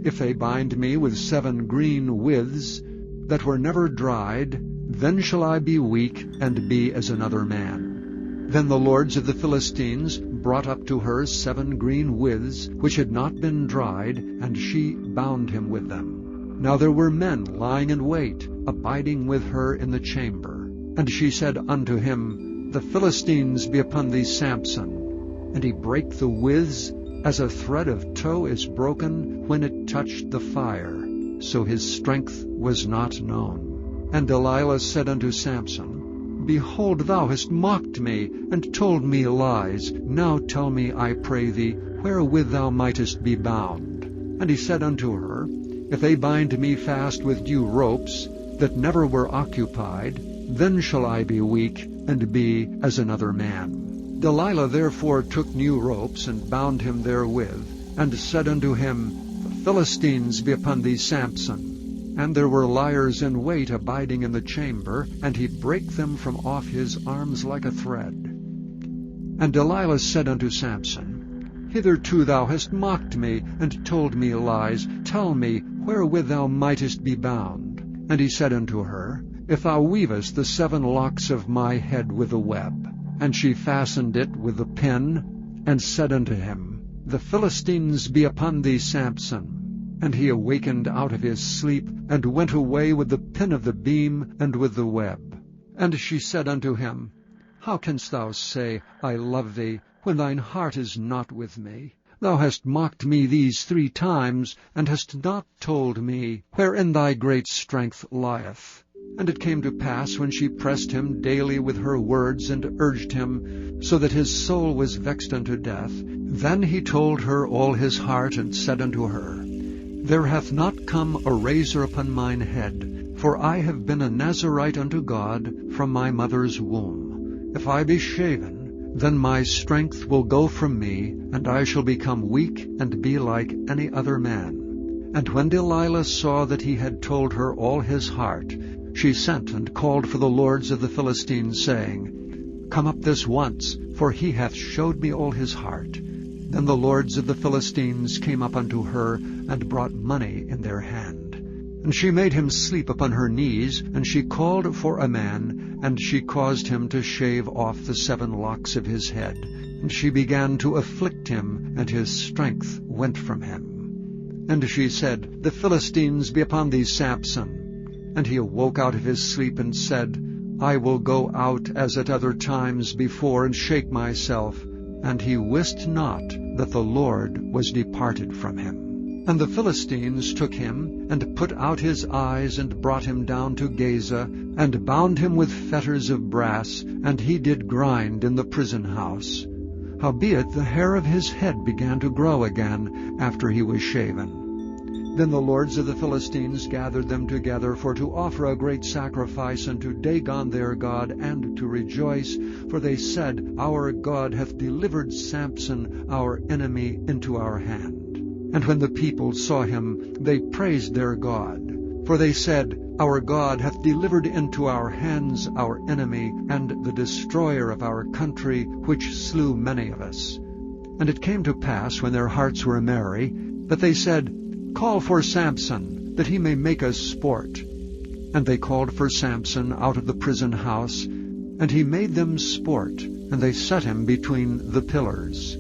If they bind me with 7 green withs that were never dried, then shall I be weak, and be as another man. Then the lords of the Philistines brought up to her 7 green withs, which had not been dried, and she bound him with them. Now there were men lying in wait, abiding with her in the chamber. And she said unto him, The Philistines be upon thee, Samson. And he brake the withs, as a thread of tow is broken when it touched the fire. So his strength was not known. And Delilah said unto Samson, Behold, thou hast mocked me, and told me lies. Now tell me, I pray thee, wherewith thou mightest be bound. And he said unto her, If they bind me fast with due ropes, that never were occupied, then shall I be weak, and be as another man. Delilah therefore took new ropes, and bound him therewith, and said unto him, The Philistines be upon thee, Samson. And there were liers in wait abiding in the chamber, and he brake them from off his arms like a thread. And Delilah said unto Samson, Hitherto thou hast mocked me, and told me lies. Tell me, wherewith thou mightest be bound. And he said unto her, If thou weavest the 7 locks of my head with a web. And she fastened it with the pin, and said unto him, The Philistines be upon thee, Samson. And he awakened out of his sleep, and went away with the pin of the beam, and with the web. And she said unto him, How canst thou say, I love thee, when thine heart is not with me? Thou hast mocked me these 3 times, and hast not told me wherein thy great strength lieth. And it came to pass, when she pressed him daily with her words, and urged him, so that his soul was vexed unto death, then he told her all his heart, and said unto her, There hath not come a razor upon mine head, for I have been a Nazarite unto God from my mother's womb. If I be shaven, then my strength will go from me, and I shall become weak, and be like any other man. And when Delilah saw that he had told her all his heart, she sent and called for the lords of the Philistines, saying, Come up this once, for he hath showed me all his heart. Then the lords of the Philistines came up unto her, and brought money in their hand. And she made him sleep upon her knees, and she called for a man, and she caused him to shave off the 7 locks of his head. And she began to afflict him, and his strength went from him. And she said, The Philistines be upon thee, Samson. And he awoke out of his sleep, and said, I will go out as at other times before, and shake myself. And he wist not that the Lord was departed from him. And the Philistines took him, and put out his eyes, and brought him down to Gaza, and bound him with fetters of brass, and he did grind in the prison house. Howbeit the hair of his head began to grow again after he was shaven. Then the lords of the Philistines gathered them together for to offer a great sacrifice unto Dagon their god, and to rejoice, for they said, Our God hath delivered Samson our enemy into our hand. And when the people saw him, they praised their God. For they said, Our God hath delivered into our hands our enemy, and the destroyer of our country, which slew many of us. And it came to pass, when their hearts were merry, that they said, Call for Samson, that he may make us sport. And they called for Samson out of the prison house, and he made them sport, and they set him between the pillars.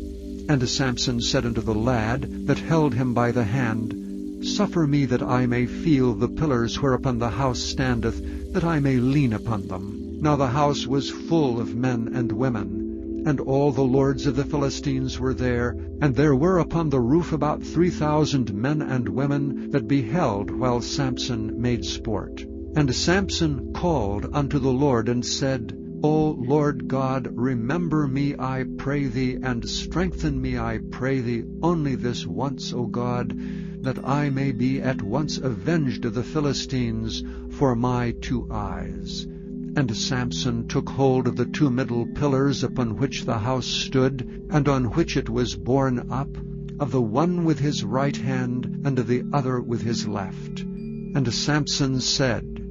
And Samson said unto the lad that held him by the hand, Suffer me that I may feel the pillars whereupon the house standeth, that I may lean upon them. Now the house was full of men and women, and all the lords of the Philistines were there, and there were upon the roof about 3,000 men and women that beheld while Samson made sport. And Samson called unto the Lord, and said, O Lord God, remember me, I pray thee, and strengthen me, I pray thee, only this once, O God, that I may be at once avenged of the Philistines for my 2 eyes. And Samson took hold of the 2 middle pillars upon which the house stood, and on which it was borne up, of the one with his right hand, and of the other with his left. And Samson said,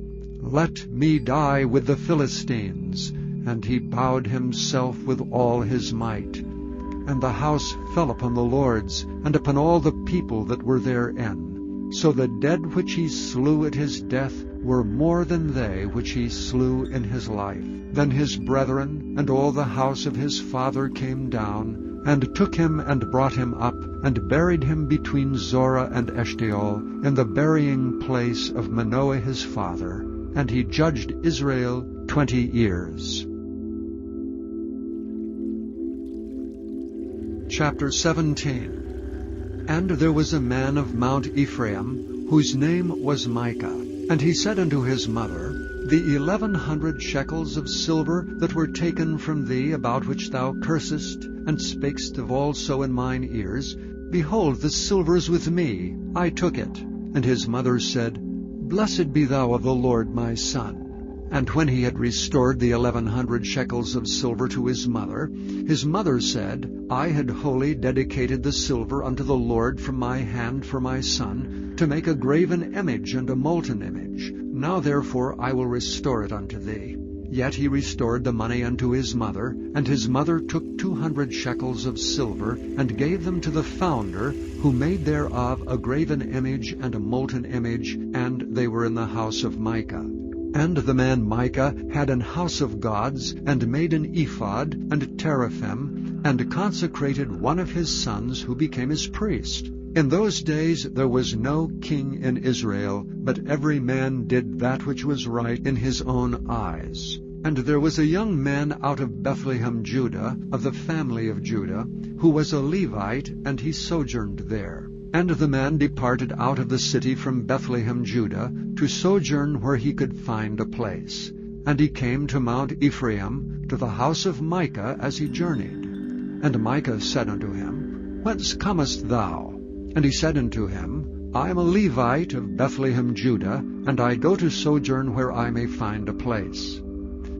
Let me die with the Philistines. And he bowed himself with all his might. And the house fell upon the lords, and upon all the people that were therein. So the dead which he slew at his death were more than they which he slew in his life. Then his brethren and all the house of his father came down, and took him and brought him up, and buried him between Zorah and Eshtaol, in the burying place of Manoah his father. And he judged Israel 20 years. Chapter 17. And there was a man of Mount Ephraim, whose name was Micah. And he said unto his mother, The 1,100 shekels of silver that were taken from thee, about which thou cursest, and spakest of also in mine ears, behold, the silver is with me, I took it. And his mother said, Blessed be thou of the Lord, my son. And when he had restored the 1,100 shekels of silver to his mother said, I had wholly dedicated the silver unto the Lord from my hand for my son, to make a graven image and a molten image. Now therefore I will restore it unto thee. Yet he restored the money unto his mother, and his mother took 200 shekels of silver, and gave them to the founder, who made thereof a graven image and a molten image, and they were in the house of Micah. And the man Micah had an house of gods, and made an ephod, and teraphim, and consecrated one of his sons, who became his priest. In those days there was no king in Israel, but every man did that which was right in his own eyes. And there was a young man out of Bethlehem, Judah, of the family of Judah, who was a Levite, and he sojourned there. And the man departed out of the city from Bethlehem, Judah, to sojourn where he could find a place. And he came to Mount Ephraim, to the house of Micah, as he journeyed. And Micah said unto him, Whence comest thou? And he said unto him, I am a Levite of Bethlehem, Judah, and I go to sojourn where I may find a place.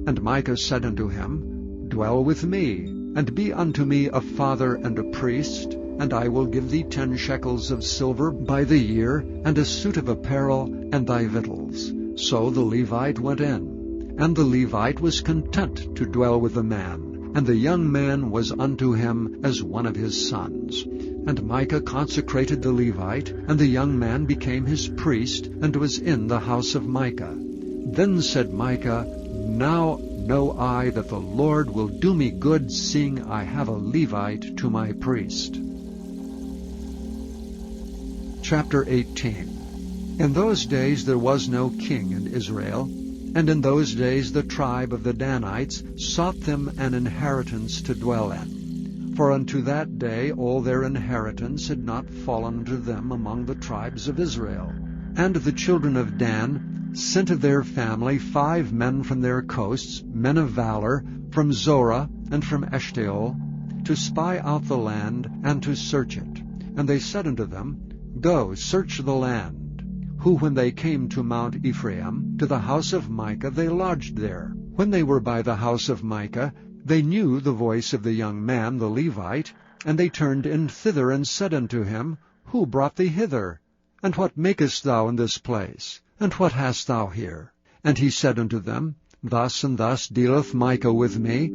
And Micah said unto him, Dwell with me, and be unto me a father and a priest, and I will give thee 10 shekels of silver by the year, and a suit of apparel, and thy victuals. So the Levite went in. And the Levite was content to dwell with the man, and the young man was unto him as one of his sons. And Micah consecrated the Levite, and the young man became his priest, and was in the house of Micah. Then said Micah, Now know I that the Lord will do me good, seeing I have a Levite to my priest. Chapter 18. In those days there was no king in Israel, and in those days the tribe of the Danites sought them an inheritance to dwell in. for unto that day all their inheritance had not fallen to them among the tribes of Israel. And the children of Dan sent of their family 5 men from their coasts, men of valor, from Zorah and from Eshtaol, to spy out the land and to search it. And they said unto them, Go, search the land. Who, when they came to Mount Ephraim, to the house of Micah, they lodged there. When they were by the house of Micah, they knew the voice of the young man, the Levite, and they turned in thither, and said unto him, Who brought thee hither? And what makest thou in this place? And what hast thou here? And he said unto them, Thus and thus dealeth Micah with me,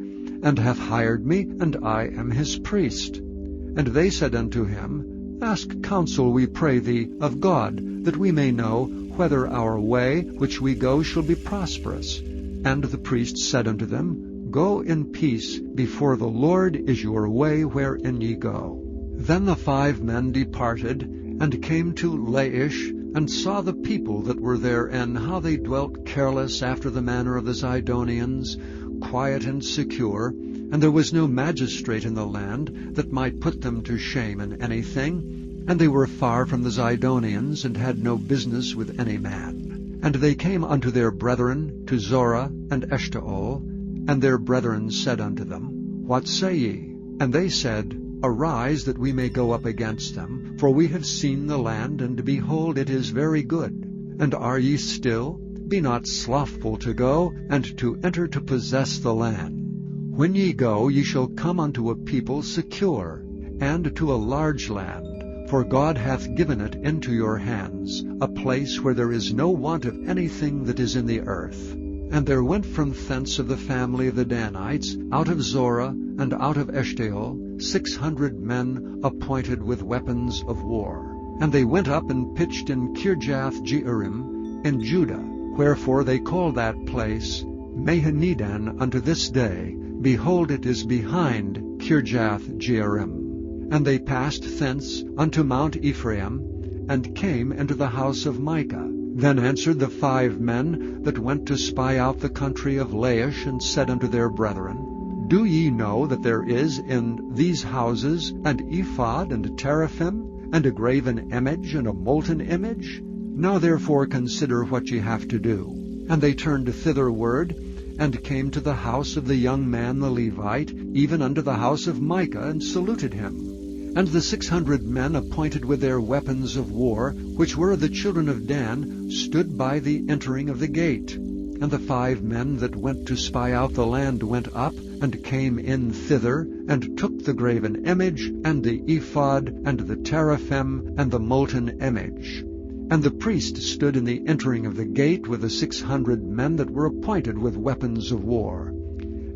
and hath hired me, and I am his priest. And they said unto him, Ask counsel, we pray thee, of God, that we may know whether our way which we go shall be prosperous. And the priest said unto them, Go in peace, before the Lord is your way wherein ye go. Then the 5 men departed, and came to Laish, and saw the people that were therein, how they dwelt careless after the manner of the Zidonians, quiet and secure, and there was no magistrate in the land that might put them to shame in anything, and they were far from the Zidonians, and had no business with any man. And they came unto their brethren, to Zorah and Eshtaol, and their brethren said unto them, What say ye? And they said, Arise, that we may go up against them, for we have seen the land, and behold, it is very good. And are ye still? Be not slothful to go, and to enter to possess the land. When ye go, ye shall come unto a people secure, and to a large land, for God hath given it into your hands, a place where there is no want of anything that is in the earth. And there went from thence of the family of the Danites, out of Zorah and out of Eshtaol, 600 men appointed with weapons of war. And they went up and pitched in Kirjath-jearim in Judah. Wherefore they call that place Mahanidan unto this day. Behold, it is behind Kirjath-jearim. And they passed thence unto Mount Ephraim, and came into the house of Micah. Then answered the 5 men that went to spy out the country of Laish, and said unto their brethren, Do ye know that there is in these houses an ephod and a teraphim, and a graven image and a molten image? Now therefore consider what ye have to do. And they turned thitherward, and came to the house of the young man the Levite, even unto the house of Micah, and saluted him. And the 600 men appointed with their weapons of war, which were of the children of Dan, stood by the entering of the gate. And the 5 men that went to spy out the land went up, and came in thither, and took the graven image, and the ephod, and the teraphim, and the molten image. And the priest stood in the entering of the gate with the 600 men that were appointed with weapons of war.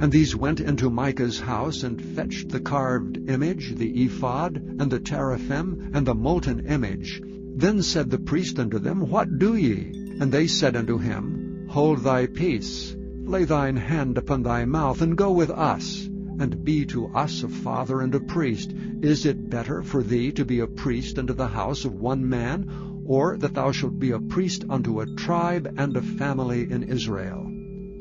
And these went into Micah's house, and fetched the carved image, the ephod, and the teraphim, and the molten image. Then said the priest unto them, What do ye? And they said unto him, Hold thy peace, lay thine hand upon thy mouth, and go with us, and be to us a father and a priest. Is it better for thee to be a priest unto the house of one man, or that thou shalt be a priest unto a tribe and a family in Israel?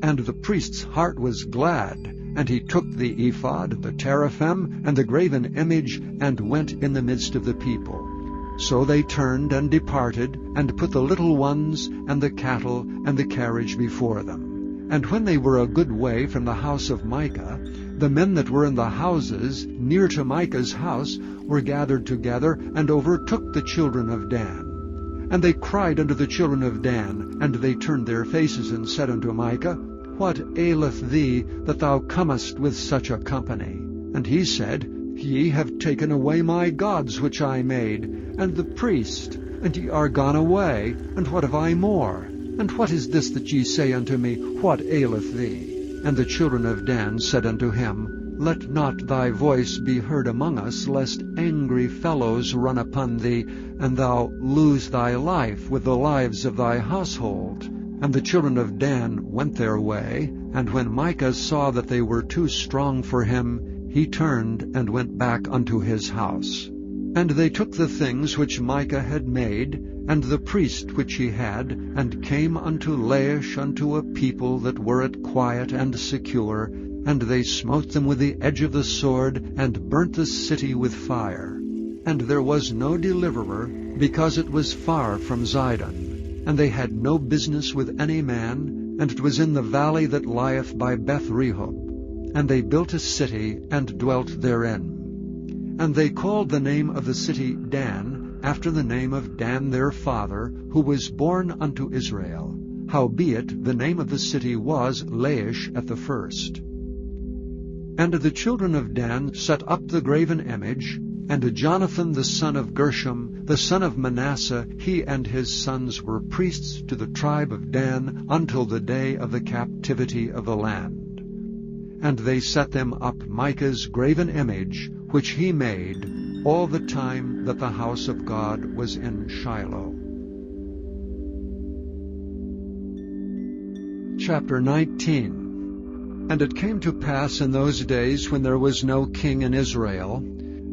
And the priest's heart was glad, and he took the ephod, the teraphim, and the graven image, and went in the midst of the people. So they turned and departed, and put the little ones, and the cattle, and the carriage before them. And when they were a good way from the house of Micah, the men that were in the houses near to Micah's house were gathered together, and overtook the children of Dan. And they cried unto the children of Dan, and they turned their faces, and said unto Micah, What aileth thee, that thou comest with such a company? And he said, Ye have taken away my gods which I made, and the priest, and ye are gone away, and what have I more? And what is this that ye say unto me, What aileth thee? And the children of Dan said unto him, Let not thy voice be heard among us, lest angry fellows run upon thee, and thou lose thy life with the lives of thy household. And the children of Dan went their way, and when Micah saw that they were too strong for him, he turned and went back unto his house. And they took the things which Micah had made, and the priest which he had, and came unto Laish unto a people that were at quiet and secure, and they smote them with the edge of the sword, and burnt the city with fire. And there was no deliverer, because it was far from Zidon. And they had no business with any man, and it was in the valley that lieth by Beth-rehob. And they built a city, and dwelt therein. And they called the name of the city Dan, after the name of Dan their father, who was born unto Israel. Howbeit the name of the city was Laish at the first. And the children of Dan set up the graven image, and Jonathan the son of Gershom, the son of Manasseh, he and his sons were priests to the tribe of Dan until the day of the captivity of the land. And they set them up Micah's graven image, which he made, all the time that the house of God was in Shiloh. Chapter 19. And it came to pass in those days, when there was no king in Israel,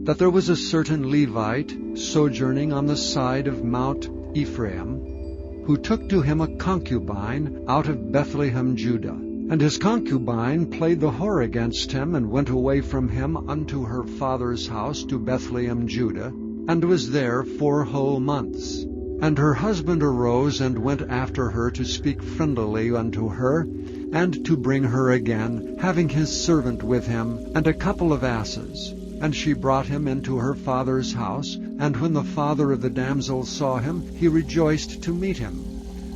that there was a certain Levite sojourning on the side of Mount Ephraim, who took to him a concubine out of Bethlehem, Judah. And his concubine played the whore against him, and went away from him unto her father's house to Bethlehem, Judah, and was there 4 whole months. And her husband arose and went after her to speak friendlily unto her, and to bring her again, having his servant with him, and a couple of asses. And she brought him into her father's house, and when the father of the damsel saw him, he rejoiced to meet him.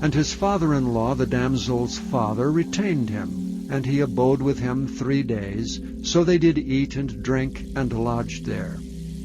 And his father-in-law, the damsel's father, retained him, and he abode with him 3 days. So they did eat and drink, and lodged there.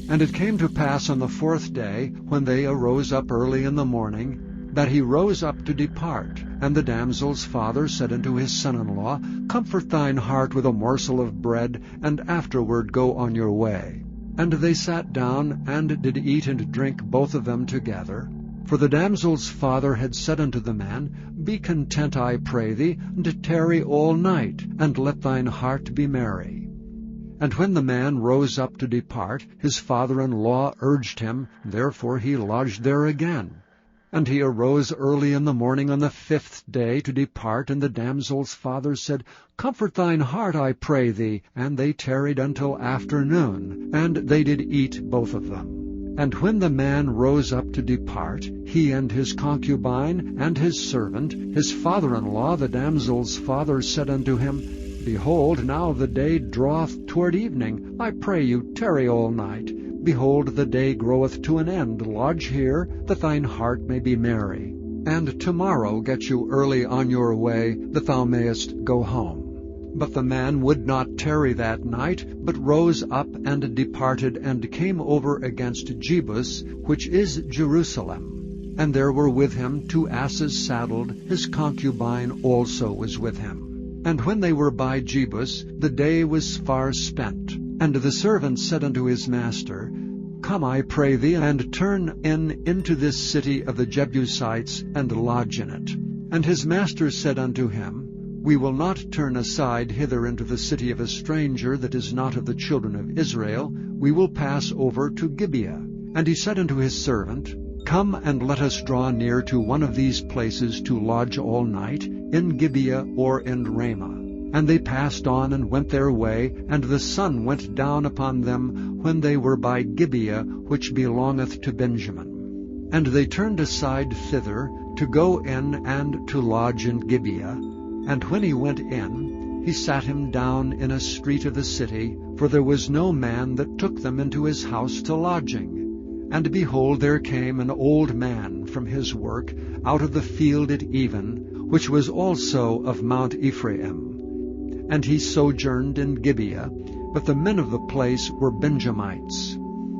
And it came to pass on the 4th day, when they arose up early in the morning, that he rose up to depart. And the damsel's father said unto his son-in-law, Comfort thine heart with a morsel of bread, and afterward go on your way. And they sat down, and did eat and drink both of them together. For the damsel's father had said unto the man, Be content, I pray thee, and tarry all night, and let thine heart be merry. And when the man rose up to depart, his father-in-law urged him, therefore he lodged there again. And he arose early in the morning on the 5th day to depart, and the damsel's father said, Comfort thine heart, I pray thee. And they tarried until afternoon, and they did eat both of them. And when the man rose up to depart, he and his concubine and his servant, his father-in-law, the damsel's father, said unto him, Behold, now the day draweth toward evening. I pray you, tarry all night. Behold, the day groweth to an end. Lodge here, that thine heart may be merry. And tomorrow get you early on your way, that thou mayest go home. But the man would not tarry that night, but rose up and departed, and came over against Jebus, which is Jerusalem. And there were with him 2 asses saddled, his concubine also was with him. And when they were by Jebus, the day was far spent. And the servant said unto his master, Come, I pray thee, and turn into this city of the Jebusites, and lodge in it. And his master said unto him, We will not turn aside hither into the city of a stranger that is not of the children of Israel. We will pass over to Gibeah. And he said unto his servant, Come, and let us draw near to one of these places to lodge all night, in Gibeah or in Ramah. And they passed on and went their way, and the sun went down upon them when they were by Gibeah, which belongeth to Benjamin. And they turned aside thither, to go in and to lodge in Gibeah. And when he went in, he sat him down in a street of the city, for there was no man that took them into his house to lodging. And behold, there came an old man from his work out of the field at even, which was also of Mount Ephraim. And he sojourned in Gibeah, but the men of the place were Benjamites.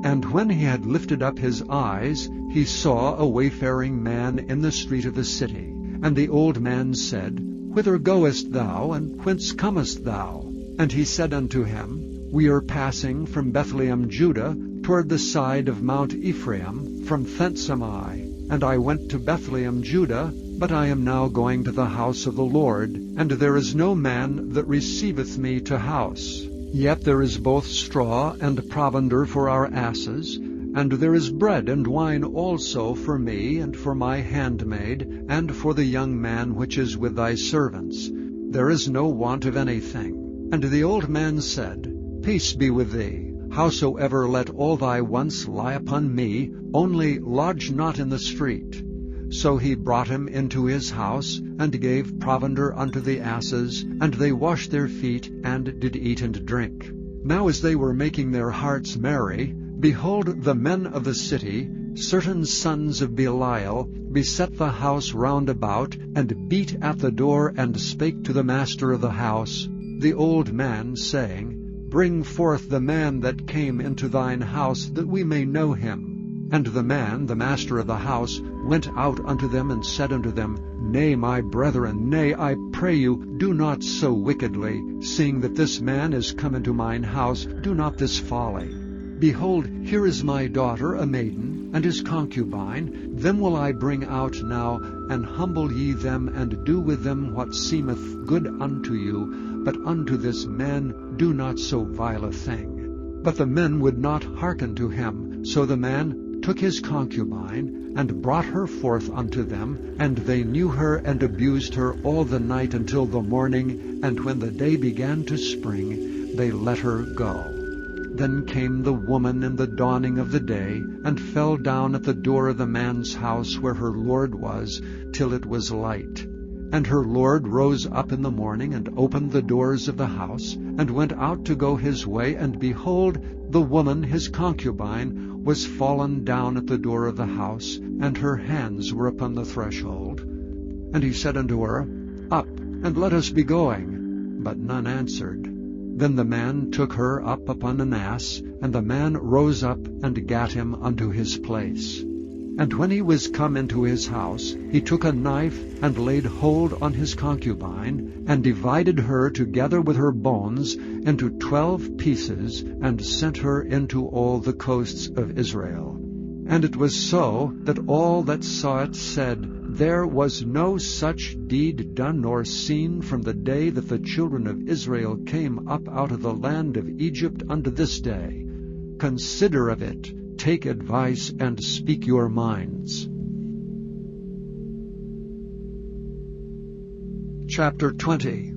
And when he had lifted up his eyes, he saw a wayfaring man in the street of the city. And the old man said, Whither goest thou, and whence comest thou? And he said unto him, We are passing from Bethlehem, Judah, toward the side of Mount Ephraim. From thence am I. And I went to Bethlehem, Judah, but I am now going to the house of the Lord, and there is no man that receiveth me to house. Yet there is both straw and provender for our asses, and there is bread and wine also for me, and for my handmaid, and for the young man which is with thy servants. There is no want of anything. And the old man said, Peace be with thee. Howsoever let all thy wants lie upon me, only lodge not in the street. So he brought him into his house, and gave provender unto the asses, and they washed their feet, and did eat and drink. Now as they were making their hearts merry, behold, the men of the city, certain sons of Belial, beset the house round about, and beat at the door, and spake to the master of the house, the old man, saying, Bring forth the man that came into thine house, that we may know him. And the man, the master of the house, went out unto them, and said unto them, Nay, my brethren, nay, I pray you, do not so wickedly, seeing that this man is come into mine house, do not this folly. Behold, here is my daughter, a maiden, and his concubine. Them will I bring out now, and humble ye them, and do with them what seemeth good unto you. But unto this man do not so vile a thing. But the men would not hearken to him. So the man took his concubine, and brought her forth unto them, and they knew her, and abused her all the night until the morning, and when the day began to spring, they let her go. Then came the woman in the dawning of the day, and fell down at the door of the man's house where her lord was, till it was light. And her lord rose up in the morning, and opened the doors of the house, and went out to go his way, and behold, the woman his concubine was fallen down at the door of the house, and her hands were upon the threshold. And he said unto her, Up, and let us be going. But none answered. Then the man took her up upon an ass, and the man rose up and gat him unto his place. And when he was come into his house, he took a knife, and laid hold on his concubine, and divided her together with her bones into 12 pieces, and sent her into all the coasts of Israel. And it was so, that all that saw it said, There was no such deed done nor seen from the day that the children of Israel came up out of the land of Egypt unto this day. Consider of it, take advice, and speak your minds. Chapter 20.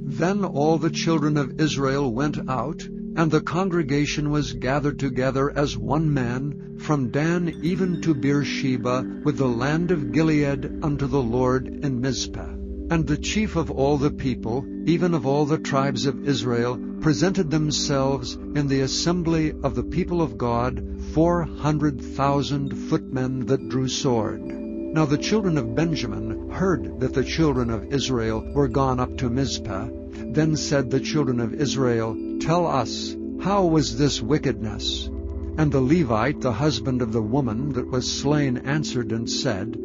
Then all the children of Israel went out, and the congregation was gathered together as one man, from Dan even to Beersheba, with the land of Gilead, unto the Lord in Mizpah. And the chief of all the people, even of all the tribes of Israel, presented themselves in the assembly of the people of God, 400,000 footmen that drew sword. Now the children of Benjamin heard that the children of Israel were gone up to Mizpah. Then said the children of Israel, Tell us, how was this wickedness? And the Levite, the husband of the woman that was slain, answered and said,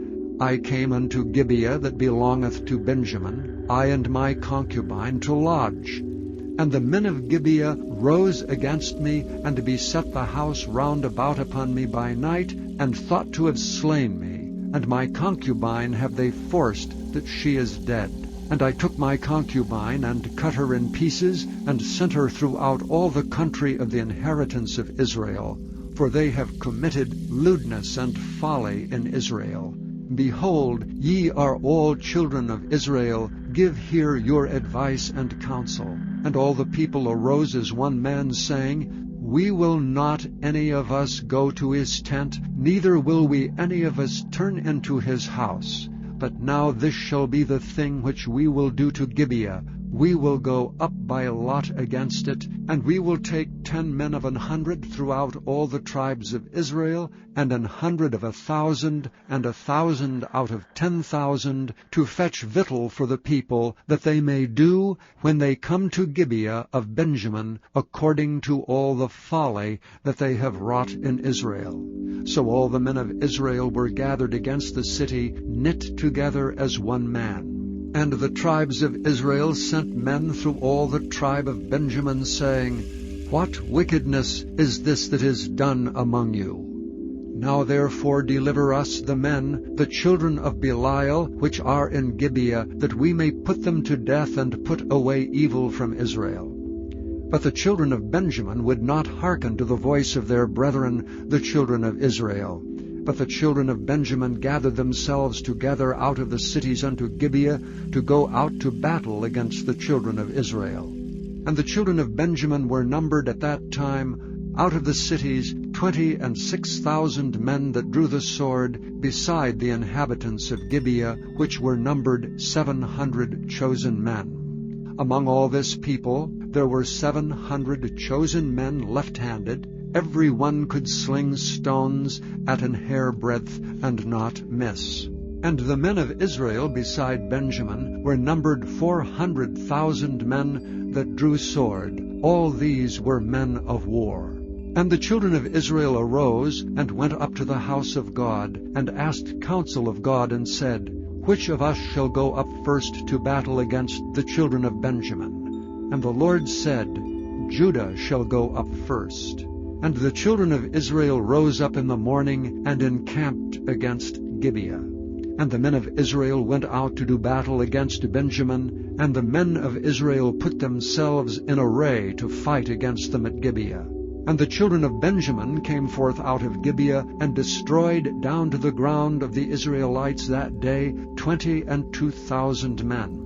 I came unto Gibeah that belongeth to Benjamin, I and my concubine, to lodge. And the men of Gibeah rose against me, and beset the house round about upon me by night, and thought to have slain me. And my concubine have they forced, that she is dead. And I took my concubine, and cut her in pieces, and sent her throughout all the country of the inheritance of Israel. For they have committed lewdness and folly in Israel. Behold, ye are all children of Israel, give here your advice and counsel. And all the people arose as one man, saying, We will not any of us go to his tent, neither will we any of us turn into his house. But now this shall be the thing which we will do to Gibeah. We will go up by lot against it, and we will take 10 men of 100 throughout all the tribes of Israel, and 100 of 1,000, and 1,000 out of 10,000, to fetch victual for the people, that they may do, when they come to Gibeah of Benjamin, according to all the folly that they have wrought in Israel. So all the men of Israel were gathered against the city, knit together as one man. And the tribes of Israel sent men through all the tribe of Benjamin, saying, What wickedness is this that is done among you? Now therefore deliver us the men, the children of Belial, which are in Gibeah, that we may put them to death, and put away evil from Israel. But the children of Benjamin would not hearken to the voice of their brethren, the children of Israel. But the children of Benjamin gathered themselves together out of the cities unto Gibeah, to go out to battle against the children of Israel. And the children of Benjamin were numbered at that time out of the cities 26,000 men that drew the sword, beside the inhabitants of Gibeah, which were numbered 700 chosen men. Among all this people there were 700 chosen men left-handed. Every one could sling stones at an hairbreadth and not miss. And the men of Israel beside Benjamin were numbered 400,000 men that drew sword. All these were men of war. And the children of Israel arose and went up to the house of God, and asked counsel of God, and said, Which of us shall go up first to battle against the children of Benjamin? And the Lord said, Judah shall go up first. And the children of Israel rose up in the morning, and encamped against Gibeah. And the men of Israel went out to do battle against Benjamin, and the men of Israel put themselves in array to fight against them at Gibeah. And the children of Benjamin came forth out of Gibeah, and destroyed down to the ground of the Israelites that day 22,000 men.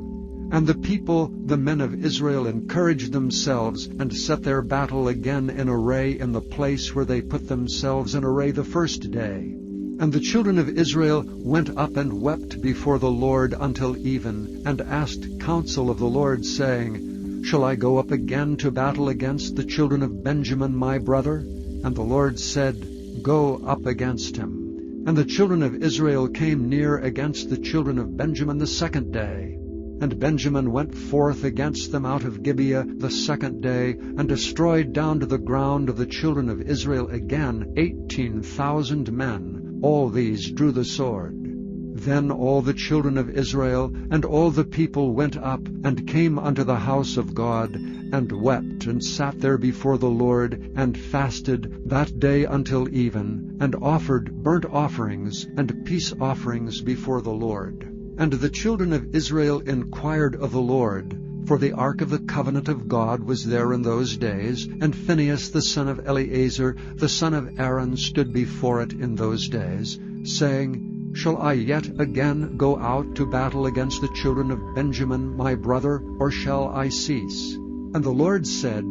And the people, the men of Israel, encouraged themselves, and set their battle again in array in the place where they put themselves in array the first day. And the children of Israel went up and wept before the Lord until even, and asked counsel of the Lord, saying, Shall I go up again to battle against the children of Benjamin my brother? And the Lord said, Go up against him. And the children of Israel came near against the children of Benjamin the second day. And Benjamin went forth against them out of Gibeah the second day, and destroyed down to the ground of the children of Israel again 18,000 men. All these drew the sword. Then all the children of Israel and all the people went up, and came unto the house of God, and wept, and sat there before the Lord, and fasted that day until even, and offered burnt offerings and peace offerings before the Lord. And the children of Israel inquired of the Lord, for the ark of the covenant of God was there in those days, and Phinehas the son of Eleazar, the son of Aaron, stood before it in those days, saying, Shall I yet again go out to battle against the children of Benjamin my brother, or shall I cease? And the Lord said,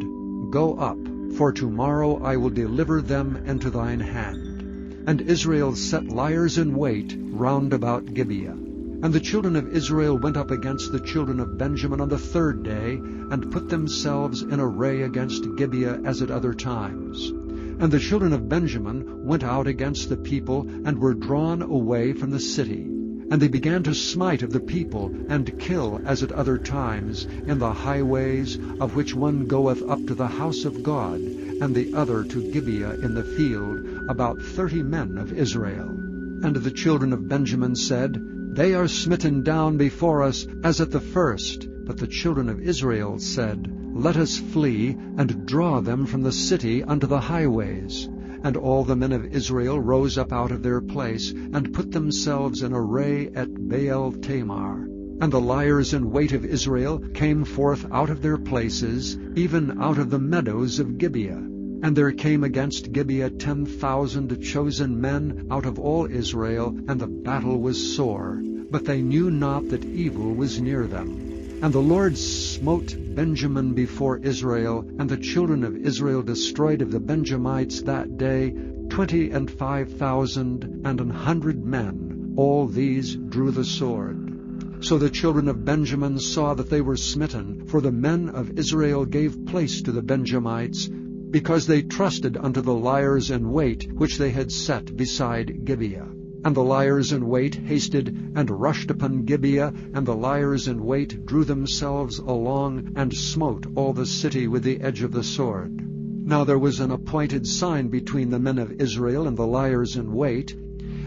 Go up, for tomorrow I will deliver them into thine hand. And Israel set liers in wait round about Gibeah. And the children of Israel went up against the children of Benjamin on the third day, and put themselves in array against Gibeah as at other times. And the children of Benjamin went out against the people, and were drawn away from the city. And they began to smite of the people, and kill as at other times, in the highways, of which one goeth up to the house of God, and the other to Gibeah in the field, about 30 men of Israel. And the children of Benjamin said, They are smitten down before us as at the first. But the children of Israel said, Let us flee, and draw them from the city unto the highways. And all the men of Israel rose up out of their place, and put themselves in array at Baal Tamar. And the liers in wait of Israel came forth out of their places, even out of the meadows of Gibeah. And there came against Gibeah 10,000 chosen men out of all Israel, and the battle was sore. But they knew not that evil was near them. And the Lord smote Benjamin before Israel, and the children of Israel destroyed of the Benjamites that day 25,100 men. All these drew the sword. So the children of Benjamin saw that they were smitten, for the men of Israel gave place to the Benjamites, because they trusted unto the liers in wait which they had set beside Gibeah. And the liers in wait hasted and rushed upon Gibeah, and the liers in wait drew themselves along, and smote all the city with the edge of the sword. Now there was an appointed sign between the men of Israel and the liers in wait,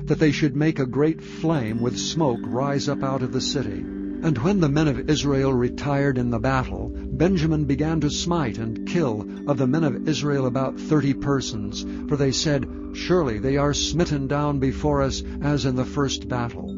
that they should make a great flame with smoke rise up out of the city. And when the men of Israel retired in the battle, Benjamin began to smite and kill of the men of Israel about 30 persons, for they said, Surely they are smitten down before us as in the first battle.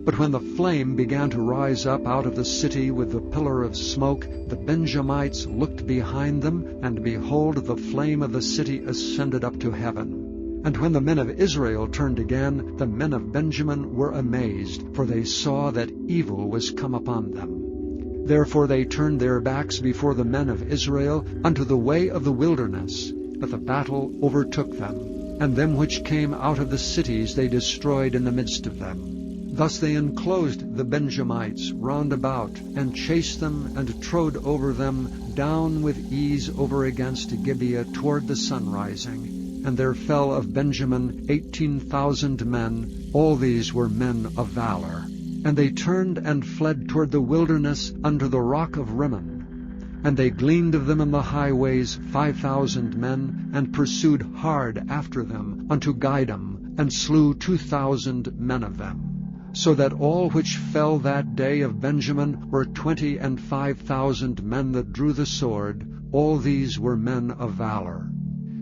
But when the flame began to rise up out of the city with the pillar of smoke, the Benjamites looked behind them, and behold, the flame of the city ascended up to heaven. And when the men of Israel turned again, the men of Benjamin were amazed, for they saw that evil was come upon them. Therefore they turned their backs before the men of Israel unto the way of the wilderness. But the battle overtook them, and them which came out of the cities they destroyed in the midst of them. Thus they enclosed the Benjamites round about, and chased them, and trode over them down with ease over against Gibeah toward the sunrising. And there fell of Benjamin 18,000 men, all these were men of valor. And they turned and fled toward the wilderness unto the rock of Rimmon. And they gleaned of them in the highways 5,000 men, and pursued hard after them unto Gidom, and slew 2,000 men of them. So that all which fell that day of Benjamin were 25,000 men that drew the sword, all these were men of valor.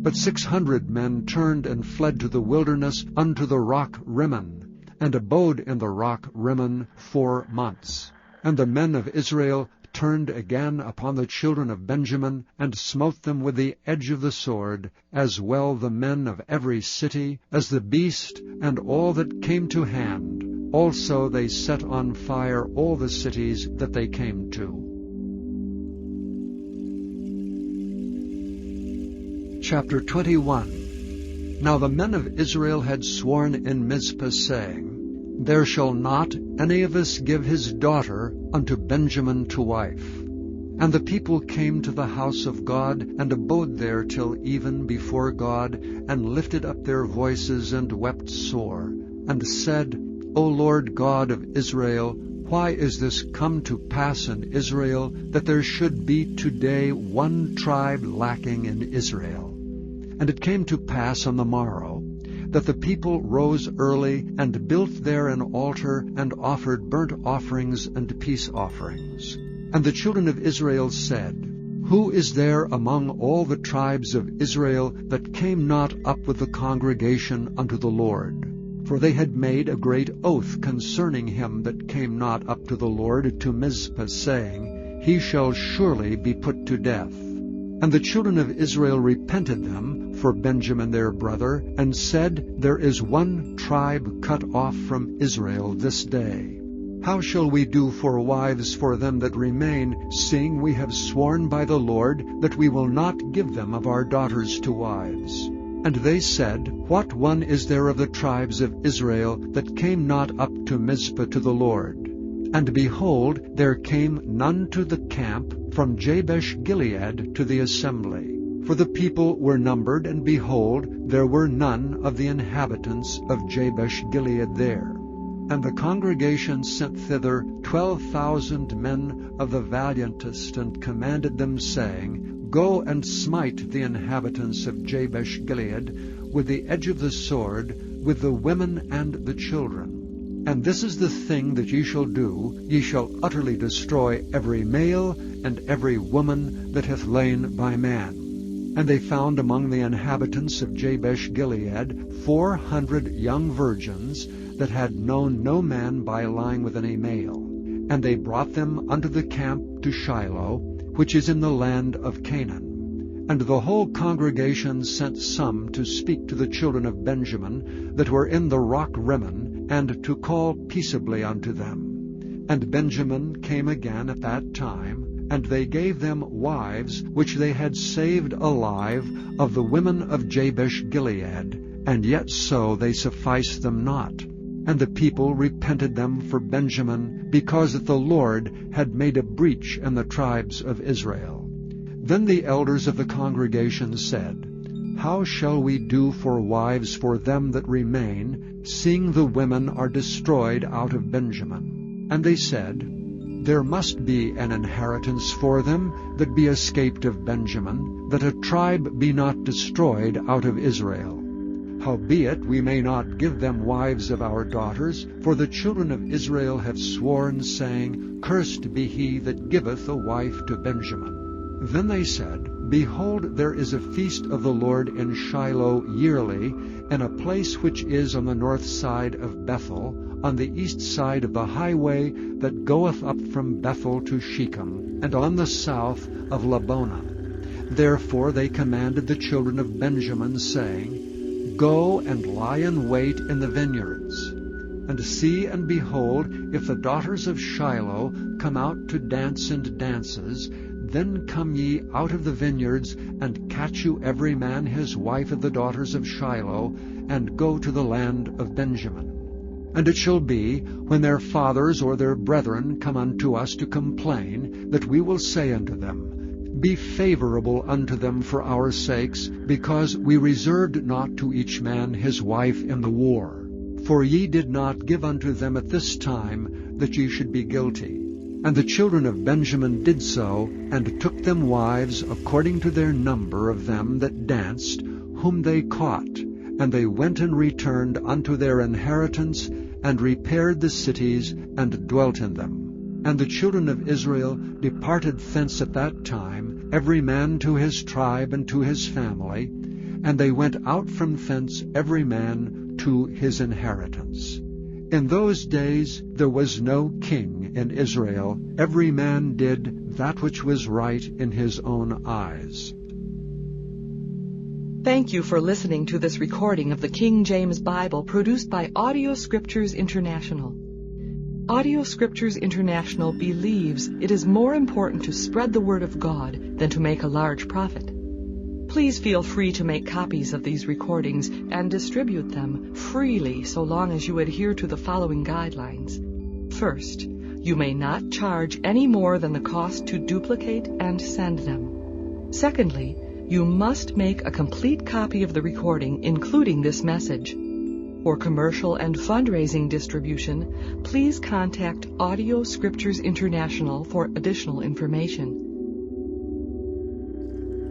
But 600 men turned and fled to the wilderness unto the rock Rimmon, and abode in the rock Rimmon 4 months. And the men of Israel turned again upon the children of Benjamin, and smote them with the edge of the sword, as well the men of every city, as the beast, and all that came to hand. Also they set on fire all the cities that they came to. Chapter 21. Now the men of Israel had sworn in Mizpah, saying, There shall not any of us give his daughter unto Benjamin to wife. And the people came to the house of God, and abode there till even before God, and lifted up their voices, and wept sore, and said, O Lord God of Israel, why is this come to pass in Israel, that there should be today one tribe lacking in Israel? And it came to pass on the morrow, that the people rose early, and built there an altar, and offered burnt offerings and peace offerings. And the children of Israel said, Who is there among all the tribes of Israel that came not up with the congregation unto the Lord? For they had made a great oath concerning him that came not up to the Lord to Mizpah, saying, He shall surely be put to death. And the children of Israel repented them for Benjamin their brother, and said, There is one tribe cut off from Israel this day. How shall we do for wives for them that remain, seeing we have sworn by the Lord that we will not give them of our daughters to wives? And they said, What one is there of the tribes of Israel that came not up to Mizpah to the Lord? And behold, there came none to the camp from Jabesh-Gilead to the assembly. For the people were numbered, and behold, there were none of the inhabitants of Jabesh-Gilead there. And the congregation sent thither 12,000 men of the valiantest, and commanded them, saying, Go and smite the inhabitants of Jabesh-Gilead with the edge of the sword, with the women and the children. And this is the thing that ye shall do, ye shall utterly destroy every male and every woman that hath lain by man. And they found among the inhabitants of Jabesh-Gilead 400 young virgins that had known no man by lying with any male. And they brought them unto the camp to Shiloh, which is in the land of Canaan. And the whole congregation sent some to speak to the children of Benjamin that were in the rock Rimmon, and to call peaceably unto them. And Benjamin came again at that time, and they gave them wives which they had saved alive of the women of Jabesh-Gilead, and yet so they sufficed them not. And the people repented them for Benjamin, because that the Lord had made a breach in the tribes of Israel. Then the elders of the congregation said, How shall we do for wives for them that remain, seeing the women are destroyed out of Benjamin? And they said, There must be an inheritance for them that be escaped of Benjamin, that a tribe be not destroyed out of Israel. Howbeit we may not give them wives of our daughters, for the children of Israel have sworn, saying, Cursed be he that giveth a wife to Benjamin. Then they said, Behold, there is a feast of the Lord in Shiloh yearly, in a place which is on the north side of Bethel, on the east side of the highway that goeth up from Bethel to Shechem, and on the south of Labonah. Therefore they commanded the children of Benjamin, saying, Go and lie in wait in the vineyards, and see and behold, if the daughters of Shiloh come out to dance in dances, then come ye out of the vineyards, and catch you every man his wife of the daughters of Shiloh, and go to the land of Benjamin. And it shall be, when their fathers or their brethren come unto us to complain, that we will say unto them, Be favorable unto them for our sakes, because we reserved not to each man his wife in the war. For ye did not give unto them at this time, that ye should be guilty. And the children of Benjamin did so, and took them wives according to their number of them that danced, whom they caught. And they went and returned unto their inheritance, and repaired the cities, and dwelt in them. And the children of Israel departed thence at that time, every man to his tribe and to his family, and they went out from thence every man to his inheritance. In those days there was no king in Israel. Every man did that which was right in his own eyes. Thank you for listening to this recording of the King James Bible produced by Audio Scriptures International. Audio Scriptures International believes it is more important to spread the Word of God than to make a large profit. Please feel free to make copies of these recordings and distribute them freely so long as you adhere to the following guidelines. First, you may not charge any more than the cost to duplicate and send them. Secondly, you must make a complete copy of the recording, including this message. For commercial and fundraising distribution, please contact Audio Scriptures International for additional information.